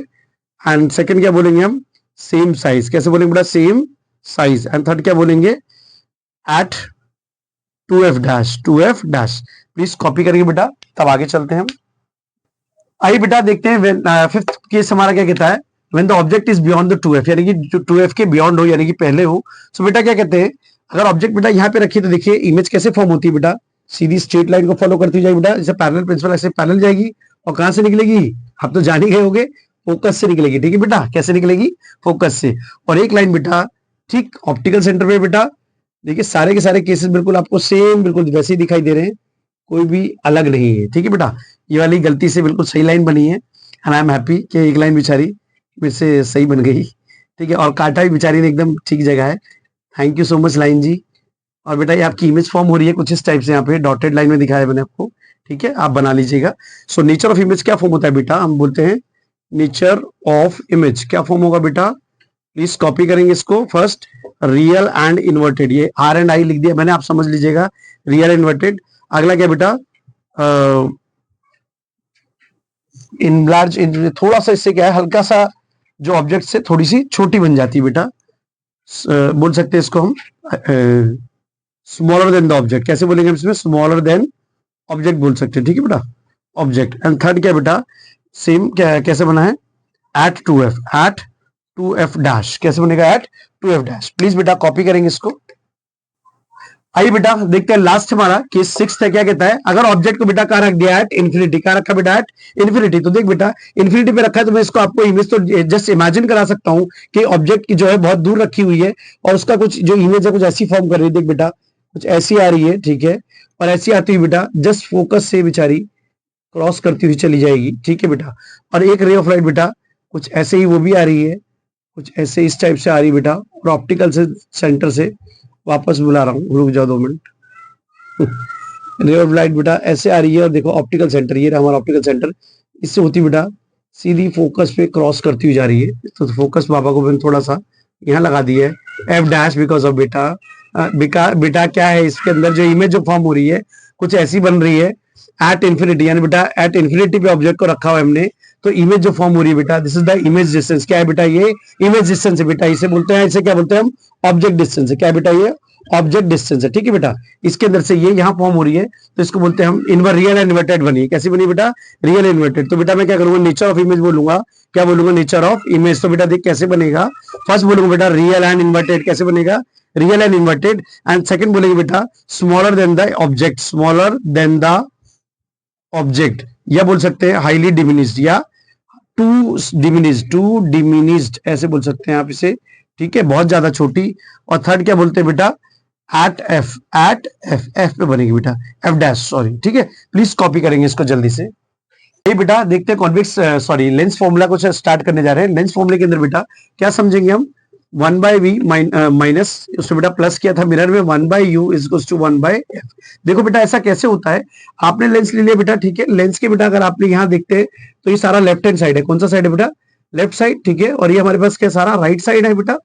एंड सेकंड क्या बोलेंगे हम, सेम साइज, कैसे बोलेंगे बेटा, सेम साइज। एंड थर्ड क्या बोलेंगे, at 2f dash, 2f dash. Please copy करेंगे बेटा, तब आगे चलते हैं हम। आइए बेटा देखते हैं फिफ्थ केस हमारा क्या कहता है, when the object is beyond the 2f, यानी कि जो 2f के बियॉन्ड हो यानी कि पहले हो। सो बेटा क्या कहते हैं, अगर ऑब्जेक्ट बेटा यहाँ पे रखिए तो देखिए इमेज कैसे फॉर्म होती है बेटा, सीधी स्ट्रेट लाइन को फॉलो करती जाएगी बेटा, जैसे पैरेलल प्रिंसिपल ऐसे पैरेलल जाएगी, और कहां से निकलेगी, आप तो जान ही गए होगे, फोकस से निकलेगी, ठीक है बेटा, कैसे निकलेगी, फोकस से। और एक लाइन बेटा ठीक ऑप्टिकल सेंटर पे बेटा, देखिए सारे के सारे केसेस बिल्कुल आपको सेम बिल्कुल वैसे ही दिखाई दे रहे हैं, कोई भी अलग नहीं है, ठीक है बेटा। ये वाली गलती से बिल्कुल सही लाइन बनी है, एंड आई एम हैप्पी कि एक लाइन बेचारी मेरे से सही बन गई, ठीक है। और काटा भी बेचारी ने एकदम ठीक जगह है, thank you so much line जी। और बेटा ये आपकी इमेज फॉर्म हो रही है कुछ इस टाइप से, यहाँ पे डॉटेड लाइन में दिखाया है मैंने आपको, ठीक है, आप बना लीजिएगा। सो नेचर ऑफ इमेज क्या फॉर्म होता है बेटा, हम बोलते हैं नेचर ऑफ इमेज क्या फॉर्म होगा बेटा, प्लीज कॉपी करेंगे इसको, फर्स्ट रियल एंड इन्वर्टेड, ये आर एंड आई लिख दिया मैंने, आप समझ लीजिएगा, रियल इन्वर्टेड। अगला क्या बेटा, इनलार्ज, थोड़ा सा इससे क्या है, हल्का सा जो ऑब्जेक्ट से थोड़ी सी छोटी बन जाती है बेटा, बोल सकते हैं इसको हम स्मॉलर देन द ऑब्जेक्ट, कैसे बोलेंगे इसमें, स्मॉलर देन ऑब्जेक्ट बोल सकते हैं, ठीक है बेटा, ऑब्जेक्ट। एंड थर्ड क्या बेटा, सेम क्या कैसे बना है, eight 2f, eight 2f dash, कैसे बनेगा, एट 2f डैश। प्लीज बेटा कॉपी करेंगे इसको। आइए बेटा देखते हैं लास्ट हमारा केस सिक्स्थ है, क्या कहता है, अगर ऑब्जेक्ट को बेटा कहाँ रख दिया, एट इन्फिनिटी, कहाँ रखा बेटा, एट इन्फिनिटी। तो देख बेटा इन्फिनिटी पे रखा है, तो मैं इसको आपको इमेज तो जस्ट इमेजिन करा सकता हूँ कि ऑब्जेक्ट की जो है बहुत दूर रखी हुई है, और उसका कुछ जो इमेज है कुछ ऐसी फॉर्म कर रही है, देख बेटा कुछ ऐसी आ रही है, ठीक है, और ऐसी आती हुई बेटा जस्ट फोकस से बेचारी क्रॉस करती हुई चली जाएगी, ठीक है बेटा। और एक रे ऑफ लाइट बेटा कुछ ऐसे ही वो भी आ रही है, कुछ ऐसे इस टाइप से आ रही बेटा, और ऑप्टिकल से सेंटर से वापस बुला रहा हूँ, रुक जाओ 2 मिनट। रे ऑफ लाइट बेटा ऐसे आ रही है, और देखो ऑप्टिकल सेंटर, ये रहा हमारा ऑप्टिकल सेंटर, इससे होती बेटा सीधी फोकस पे क्रॉस करती हुई जा रही है। तो फोकस बाबा को मैंने थोड़ा सा यहाँ लगा दिया है, एफ डैश, बिकॉज ऑफ बेटा बेटा क्या है, इसके अंदर जो इमेज जो फॉर्म हो रही है कुछ ऐसी बन रही है एट इन्फिनिटी, यानी बेटा एट इन्फिनिटी पे ऑब्जेक्ट को रखा हुआ है हमने, तो इमेज जो फॉर्म हो रही है बेटा, this is the image distance. क्या है बेटा? ये इमेज डिस्टेंस है बेटा, इसे बोलते हैं, इसे क्या बोलते हैं हम? ऑब्जेक्ट डिस्टेंस है। क्या है बेटा? ये ऑब्जेक्ट डिस्टेंस है, ठीक है बेटा। इसके अंदर से ये यहाँ फॉर्म हो रही है, तो इसको बोलते हैं हम इनवर्ट रियल एंड इन्वर्टेड बनी है। कैसी बनी बेटा? Real inverted. तो बेटा मैं क्या करूंगा? नेचर ऑफ इमेज बोलूंगा। क्या बोलूंगा? Nature of image. तो बेटा देख कैसे बनेगा, फर्स्ट बोलूंगा बेटा रियल एंड इन्वर्टेड। कैसे बनेगा? Real and inverted. And second बोलेंगे बेटा smaller than the object, smaller than the object, या बोल सकते हैं हाईली डिमिनिस्ड या टू डिमिनिस्ड, ऐसे बोल सकते हैं आप इसे, ठीक है, बहुत ज्यादा छोटी। और थर्ड क्या बोलते हैं बेटा? एट एफ पे बनेगी बेटा, एफ डैश, सॉरी, ठीक है। प्लीज कॉपी करेंगे इसको जल्दी से। ये बेटा देखते हैं कॉन्वेक्स सॉरी लेंस फॉर्मूला को स्टार्ट करने जा रहे हैं। लेंस फॉर्मूले के अंदर बेटा क्या समझेंगे हम? 1/v माइनस, उसमें बेटा प्लस किया था मिरर में, 1/u is equals to 1/f। देखो बेटा ऐसा कैसे होता है, आपने लेंस ले लिया बेटा, ठीक है। लेंस के बेटा अगर आपने यहाँ देखते हैं तो ये सारा लेफ्ट हैंड साइड है। कौन सा साइड है बेटा? लेफ्ट साइड, ठीक है। और ये हमारे पास क्या सारा राइट साइड है बेटा,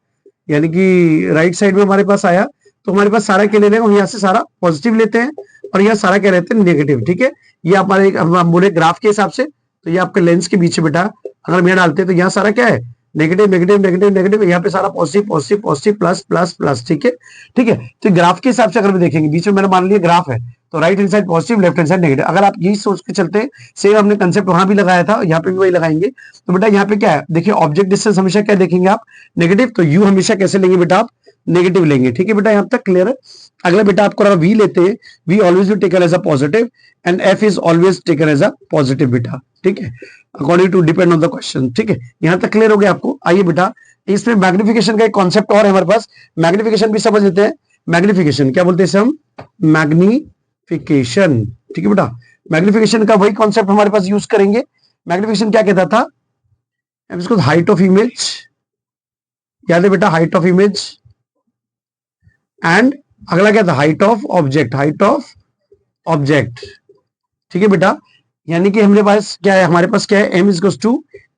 यानी कि राइट साइड में हमारे पास आया, तो हमारे पास सारा क्या ले लेंगे? यहाँ से सारा पॉजिटिव लेते हैं और यहाँ सारा क्या रहते हैं? नेगेटिव, ठीक है। ये हमारे हम बोले ग्राफ के हिसाब से, तो ये आपके लेंस के बीच बेटा अगर मैं डालते हैं तो यहाँ सारा क्या है? नेगेटिव नेगेटिव नेगेटिव नेगेटिव, यहाँ पे सारा positive positive positive plus plus plus, ठीक है, ठीक है। तो ग्राफ के हिसाब से अगर हम देखेंगे, बीच में मैंने मान लिया ग्राफ है, तो right hand side positive, left hand side negative. अगर आप यही सोच के चलते हैं, सेम हमने कंसेप्ट वहां भी लगाया था, यहाँ पे भी वही लगाएंगे। तो बेटा यहाँ पे क्या है? देखिए ऑब्जेक्ट डिस्टेंस हमेशा क्या देखेंगे आप? नेगेटिव। तो यू हमेशा कैसे लेंगे बेटा आप? नेगेटिव लेंगे, ठीक है बेटा। यहाँ तक क्लियर है? अगला बेटा आपको अगर वी लेते हैं, we always be taken as a positive and F is always taken as a positive बेटा, ठीक है, according to depend on the question, ठीक है। यहाँ तक क्लियर हो गया आपको? आइए बेटा इसमें मैग्निफिकेशन का एक कॉन्सेप्ट और है हमारे पास, मैग्निफिकेशन भी समझ लेते हैं। मैग्निफिकेशन क्या बोलते हैं इसे हम? मैग्निफिकेशन, ठीक है बेटा। मैग्निफिकेशन का वही कॉन्सेप्ट हमारे पास यूज करेंगे। मैग्निफिकेशन क्या कहता था? इसको हाइट ऑफ इमेज, याद है बेटा? Height of image. एंड अगला क्या था? Height of object, height of object, ठीक है बेटा। यानी कि हमारे पास क्या है? हमारे पास क्या है? m is to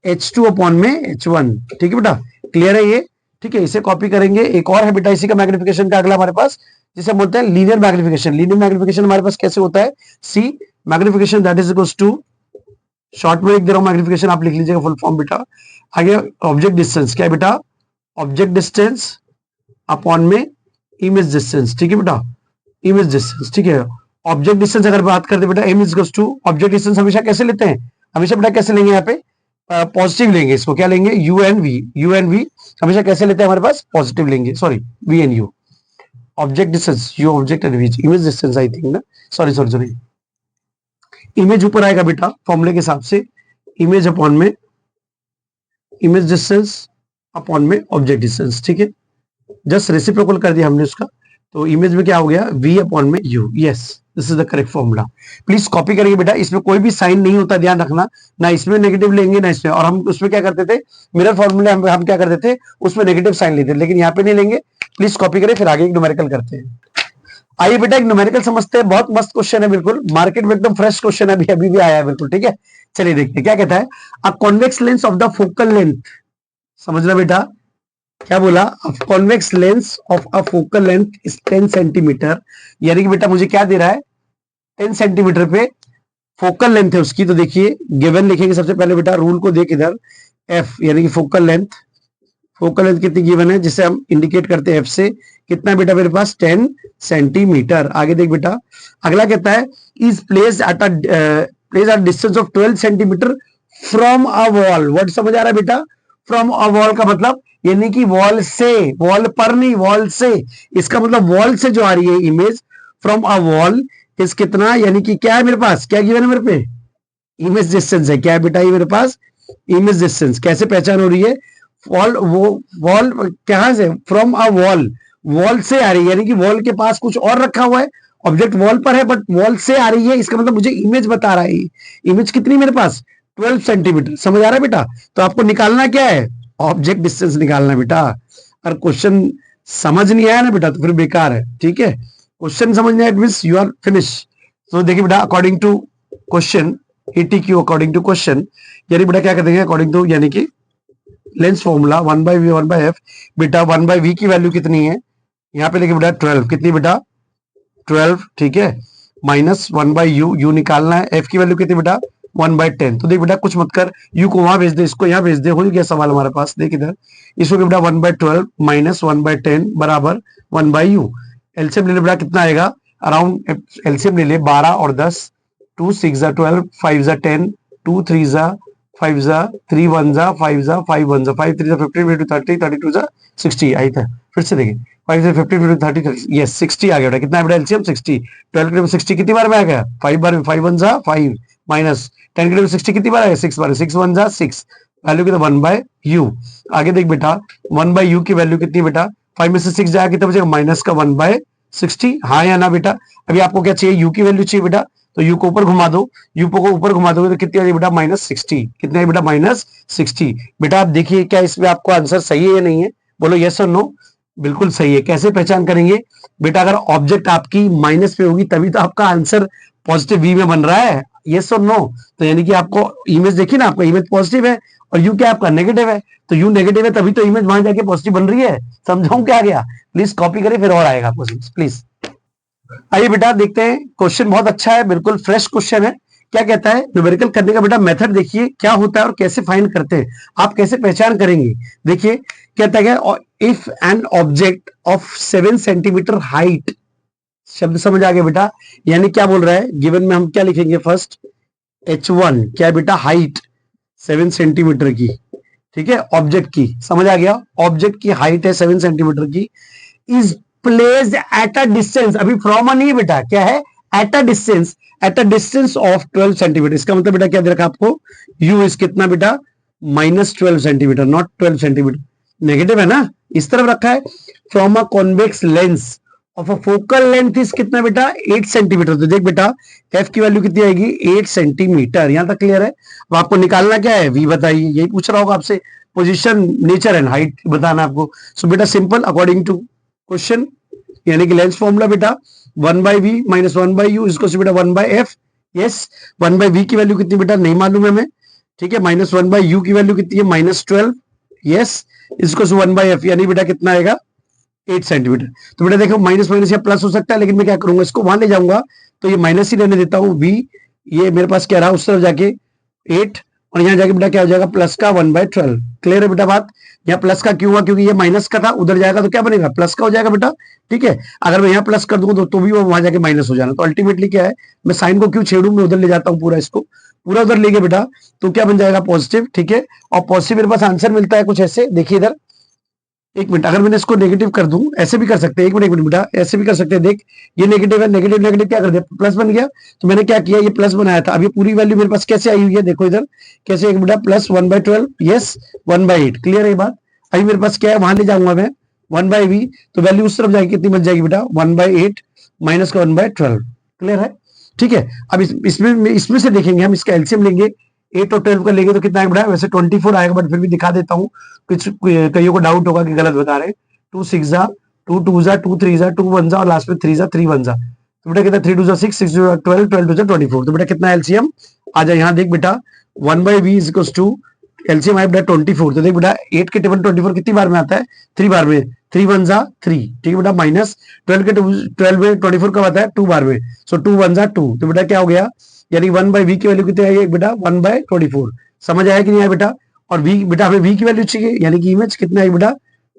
h2 upon में h1, ठीक है बेटा। क्लियर है ये? ठीक है, इसे कॉपी करेंगे। एक और है बेटा इसी का मैग्निफिकेशन का अगला हमारे पास, जिसे हम बोलते हैं लीनियर मैग्निफिकेशन। लीनियर मैग्निफिकेशन हमारे पास कैसे होता है? See magnification that is equals to, short में लिख दे रहा हूं मैग्निफिकेशन, आप लिख लीजिएगा फुल फॉर्म बेटा। आगे ऑब्जेक्ट डिस्टेंस, क्या है बेटा? ऑब्जेक्ट डिस्टेंस अपॉन में इमेज डिस्टेंस, ठीक है बेटा, इमेज डिस्टेंस, ठीक है। ऑब्जेक्ट डिस्टेंस अगर बात करते बेटा, m is to object distance हमेशा कैसे लेते हैं? हमेशा बेटा कैसे लेंगे? यहाँ पे पॉजिटिव लेंगे इसको। क्या लेंगे? u एंड v हमेशा कैसे लेते हैं? हमारे पास पॉजिटिव लेंगे, sorry v and u। Object distance, u object and v image distance, I think ना, सॉरी सॉरी सॉरी, इमेज ऊपर आएगा बेटा फॉर्मूले के हिसाब से, इमेज अपॉन में इमेज डिस्टेंस अपॉन में ऑब्जेक्ट डिस्टेंस, ठीक है। जस्ट रेसिप्रोकल कर दिया हमने उसका, तो इमेज में क्या हो गया? v अपॉन में u। Yes, this is the correct formula. Please copy करेंगे बेटा, इसमें कोई भी साइन नहीं होता, ध्यान रखना, ना इसमें नेगेटिव लेंगे ना इसमें। और हम उसमें क्या करते थे? मिरर फॉर्मूले हम क्या करते थे? उसमें नेगेटिव साइन लेते थे, लेकिन यहाँ पे नहीं लेंगे। प्लीज कॉपी करें, फिर आगे एक न्यूमेरिकल करते हैं। आइए बेटा एक न्यूमेरिकल समझते हैं, बहुत मस्त क्वेश्चन है, बिल्कुल मार्केट में एकदम फ्रेश क्वेश्चन है, अभी भी आया है बिल्कुल, ठीक है। चलिए देखते हैं क्या कहता है। A convex lens of the focal length, समझना बेटा क्या बोला? Convex lens of a focal length is 10 centimetre, यानी कि बेटा मुझे क्या दे रहा है? 10 सेंटीमीटर पे फोकल लेंथ है उसकी। तो देखिए गिवन लिखेंगे सबसे पहले बेटा, रूल को देख इधर, एफ यानी कि फोकल लेंथ, फोकल लेंथ कितनी गिवन है जिसे हम इंडिकेट करते हैं एफ से, कितना बेटा मेरे पास? 10 सेंटीमीटर। आगे देख बेटा, अगला कहता है is placed at distance of 12 centimetre from a wall. Word समझ आ रहा है बेटा? फ्रॉम अ वॉल का मतलब यानी कि वॉल से, वॉल पर नहीं, वॉल से। इसका मतलब वॉल से जो आ रही है इमेज, फ्रॉम अ वॉल इस कितना, यानी कि क्या है मेरे पास? क्या गिवन है मेरे पे? इमेज डिस्टेंस है। क्या है बेटा ये मेरे पास? Image distance. कैसे पहचान हो रही है? वॉल, वो वॉल कहां से? फ्रॉम अ वॉल, वॉल से आ रही है, यानी कि वॉल के पास कुछ और रखा हुआ है, ऑब्जेक्ट वॉल पर है बट वॉल से आ रही है, इसका मतलब मुझे इमेज बता रहा है। इमेज कितनी मेरे पास? 12 सेंटीमीटर। समझ आ रहा है बेटा? तो आपको निकालना क्या है? ऑब्जेक्ट डिस्टेंस निकालना बेटा। अगर क्वेश्चन समझ नहीं आया ना बेटा तो फिर बेकार है, ठीक है। क्वेश्चन समझ नहीं आया, it means you are finish. तो देखिए बेटा according to question, ATQ according to question, यानी बेटा क्या कर देंगे? अकॉर्डिंग टू यानी कि लेंस फॉर्मूला 1/v 1/f, बेटा 1/v की वैल्यू कितनी है? यहाँ पे देखिए बेटा 12, कितनी बेटा? 12, ठीक है, माइनस 1/u, u निकालना है। f की वैल्यू कितनी बेटा? 1/10। तो देख बेटा कुछ मत कर, यू को वहां भेज दे, इसको यहाँ भेज दे, हो गया सवाल हमारे पास। देख इधर, इसको बेटा 1/12 माइनस 1/10 बराबर 1/u। एलसीएम ले ले बेटा, कितना आएगा अराउंड, एलसीएम ले ले 12 और 10, 2 6 जा 12, 5 जा 10, 2 3 जा 5 जा 3 1 जा 5 जा 5 1 जा 5 3 जा 15 5 30 32 जा 60 आई था। फिर से देखिए 5 से 15 30 यस 60 आ गया बेटा। कितना है बेटा एलसीएम 60। 12 के लिए 60 कितनी बार में आ गया 5 बार में, 5 1 जा 5 माइनस 10 के लिए 60 कितनी बार आएगा 6 बार, 6 1 जा 6, वैल्यू कितना 1/u। आगे देख बेटा 1/u की वैल्यू कितनी बेटा, 5 में से 6 जाएगा कितना बचेगा माइनस का 1/60, हाँ या ना बेटा। अभी आपको क्या चाहिए, u की वैल्यू चाहिए बेटा, तो u को ऊपर घुमा दो, u को ऊपर घुमा दोगे तो कितनी आ जाएगी बेटा -60। कितना है बेटा -60। बेटा आप देखिए क्या इसमें आपको आंसर सही है या नहीं है, बोलो यस और नो। बिल्कुल सही है। कैसे पहचान करेंगे बेटा, अगर ऑब्जेक्ट आपकी माइनस पे होगी तभी तो आपका आंसर पॉजिटिव वी में बन रहा है, यस और नो। तो यानी कि आपको इमेज देखिए ना, आपका इमेज पॉजिटिव है और यू क्या आपका नेगेटिव है, तो यू नेगेटिव है तभी तो इमेज वहां जाके पॉजिटिव बन रही है। समझाऊं क्या गया, प्लीज कॉपी करें फिर और आएगा आपको प्लीज। आइए बेटा देखते हैं, क्वेश्चन बहुत अच्छा है, बिल्कुल फ्रेश क्वेश्चन है। क्या कहता है, न्यूमेरिकल करने का बेटा मेथड देखिए क्या होता है और कैसे फाइंड करते हैं, आप कैसे पहचान करेंगे। देखिए कहता है if an object of 7 centimetre height, शब्द समझ आ गया बेटा, यानी क्या बोल रहा है, गिवन में हम क्या लिखेंगे फर्स्ट h1 क्या है बेटा हाइट 7 सेंटीमीटर की, ठीक है, ऑब्जेक्ट की, समझ आ गया, ऑब्जेक्ट की हाइट है 7 सेंटीमीटर की, is placed at a distance, अभी फ्रॉम नहीं है बेटा, क्या है at a distance of 12 centimetre. इसका मतलब बेटा क्या दे रखा आपको, u इज कितना बेटा -12 सेंटीमीटर, नॉट 12 सेंटीमीटर, नेगेटिव है ना, इस तरफ रखा है। From a convex lens of a focal length is कितना बेटा 8 सेंटीमीटर। तो देख बेटा f की वैल्यू कितनी आएगी 8 सेंटीमीटर, यहां तक क्लियर है। अब आपको निकालना क्या है, v बताइए, यही पूछ रहा होगा आपसे, पोजीशन नेचर एंड हाइट बताना आपको। सो बेटा सिंपल अकॉर्डिंग टू क्वेश्चन, यानी कि लेंस फॉर्मूला बेटा 1/v माइनस 1/u इसको बेटा 1/f, यस 1/v की वैल्यू कितनी बेटा नहीं मालूम है हमें, ठीक है, माइनस 1/u की वैल्यू कितनी है -12, यस इसको 1/f, यानी बेटा कितना आएगा 8 सेंटीमीटर। तो बेटा देखो माइनस माइनस या प्लस हो सकता है, लेकिन मैं क्या करूंगा इसको वहां ले जाऊंगा, तो ये माइनस ही रहने देता हूं, v ये मेरे पास क्या रहा उस तरफ जाके 8 और यहाँ जाके बेटा क्या हो जाएगा प्लस का 1/12। क्लियर है बेटा बात, यहाँ प्लस का क्यों हुआ, क्योंकि ये माइनस का था, उधर जाएगा तो क्या बनेगा प्लस का हो जाएगा बेटा, ठीक है। अगर मैं यहाँ प्लस कर दूंगा तो भी वो वहां जाके माइनस हो जाना, तो अल्टीमेटली क्या है, मैं साइन को क्यों छेड़ू, मैं उधर ले जाता हूँ पूरा, इसको पूरा उधर ले गया बेटा, तो क्या बन जाएगा पॉजिटिव, ठीक है। और पॉजिटिव मेरे पास आंसर मिलता है कुछ ऐसे, देखिए इधर, एक मिनट, अगर मैंने इसको नेगेटिव कर दूं, ऐसे भी कर सकते हैं, एक मिनट बेटा, ऐसे भी कर सकते हैं, देख ये नेगेटिव है, नेगेटिव नेगेटिव क्या कर दिया प्लस बन गया, तो मैंने क्या किया ये प्लस बनाया था, अब ये पूरी वैल्यू मेरे पास कैसे आई हुई है, देखो इधर कैसे, एक बेटा प्लस 1/12, यस 1/8, क्लियर है बात। अभी मेरे पास क्या है, वहां ले जाऊंगा मैं 1/v, तो वैल्यू उस तरफ जाएगी, कितनी बच जाएगी बेटा 1/8 माइनस का 1/12, क्लियर है, ठीक है। अब इसमें से देखेंगे हम, इसका एलसीएम लेंगे, 8 और 12 का लेंगे तो कितना आएगा बेटा, वैसे 24 आएगा, बट फिर भी दिखा देता हूँ, कुछ कईयों को डाउट होगा कि गलत बता रहे हैं। 2 6 जा 2 2 जा 2 3 जा 2 1 जा और लास्ट में 3 जा 3 1 जा, तो बेटा कितना 3 2 जा 6 6 2 जा 12 12 2 जा 24, तो बेटा कितना एलसीएम आ जाए, यहाँ देख बेटा 1/v is equals to LCM आया बेटा 24, तो देख बेटा 8 के टेबल 24 कितनी बार में आता है 3 बार में, 3 1 जा 3, ठीक है बेटा, माइनस 12 के 12 में 24 कब आता है 2 बार में, सो 2 1 जा 2, तो बेटा क्या हो गया, यानी 1/v की वैल्यू कितनी आई बेटा 1/24, समझ आया कि नहीं आया बेटा। और v बेटा हमें v की वैल्यू चाहिए, यानी कि इमेज कितना है बेटा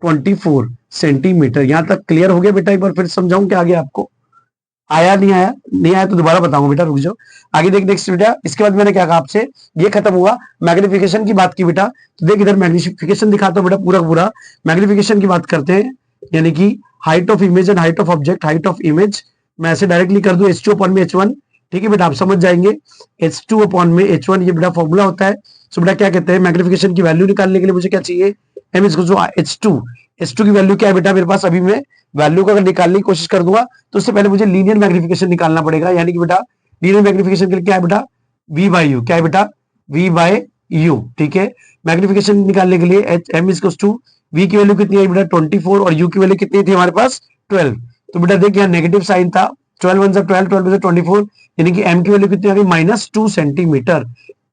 24 सेंटीमीटर। यहां तक क्लियर हो गया बेटा, एक बार फिर समझाऊं क्या आगे आपको, आया नहीं आया, नहीं आया तो दोबारा बताऊंगा बेटा, रुक जाओ। आगे देख नेक्स्ट बेटा, इसके बाद मैंने क्या कहा आपसे, ये खत्म हुआ, मैग्निफिकेशन की बात की बेटा, तो देख इधर मैग्निफिकेशन दिखाता हूं बेटा पूरा पूरा, मैग्निफिकेशन की बात करते हैं, यानी कि height of image and height of object, height of image मैं ऐसे डायरेक्टली कर दूं h2 अपॉन में h1, ठीक है बेटा, आप समझ जाएंगे, h2 अपॉन में h1 ये बेटा फॉर्मूला होता है। सो बेटा क्या कहते हैं, मैग्निफिकेशन की वैल्यू निकालने के लिए मुझे क्या चाहिए, m is equal to h2, h2 की वैल्यू क्या है बेटा मेरे पास, अभी मैं वैल्यू को अगर निकालने की कोशिश कर दूंगा तो उससे पहले मुझे लीनियर मैग्निफिकेशन निकालना पड़ेगा, यानी कि बेटा लीनियर मैग्निफिकेशन के लिए क्या है बेटा v/u, क्या है बेटा v/u, ठीक है। मैग्निफिकेशन निकालने के लिए m is equal to v की वैल्यू कितनी है बेटा 24 और u की वैल्यू कितनी थी हमारे पास 12, तो बेटा देख यहाँ नेगेटिव साइन था, 12 1 से 12 12 से 24, यानी कि m की वैल्यू कितनी आ गई -2 सेंटीमीटर।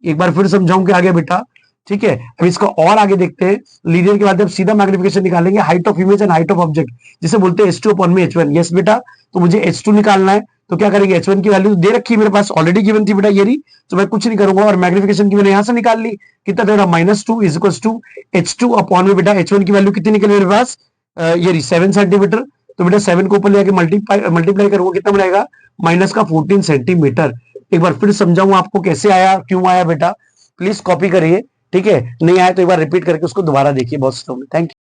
एक बार फिर समझाऊं कि आगे बेटा, ठीक है। अब इसको और आगे देखते हैं, लीनियर के बाद जब सीधा मैग्निफिकेशन निकालेंगे, height of image and height of object जिसे बोलते हैं h2 अपॉन में h1, यस बेटा, तो मुझे h2 निकालना है, तो क्या करेंगे, H1 की वैल्यू दे रखी है मेरे पास, ऑलरेडी गिवन थी बेटा ये रही, तो मैं कुछ नहीं करूंगा, और मैग्निफिकेशन की मैंने यहां से निकाल ली, कितना था -2 is equal to H2 upon में बेटा H1 की वैल्यू कितनी निकली मेरे पास, ये रही 7 सेंटीमीटर। तो बेटा 7 को ऊपर लेके मल्टीप्लाई करूंगा, कितना मिलेगा, माइनस का 14 सेंटीमीटर। एक बार फिर समझाऊं आपको कैसे आया, क्यों आया बेटा, प्लीज कॉपी करिए, ठीक है, नहीं आया तो एक बार रिपीट करके उसको दोबारा देखिए बहुत स्लो में। Thank you.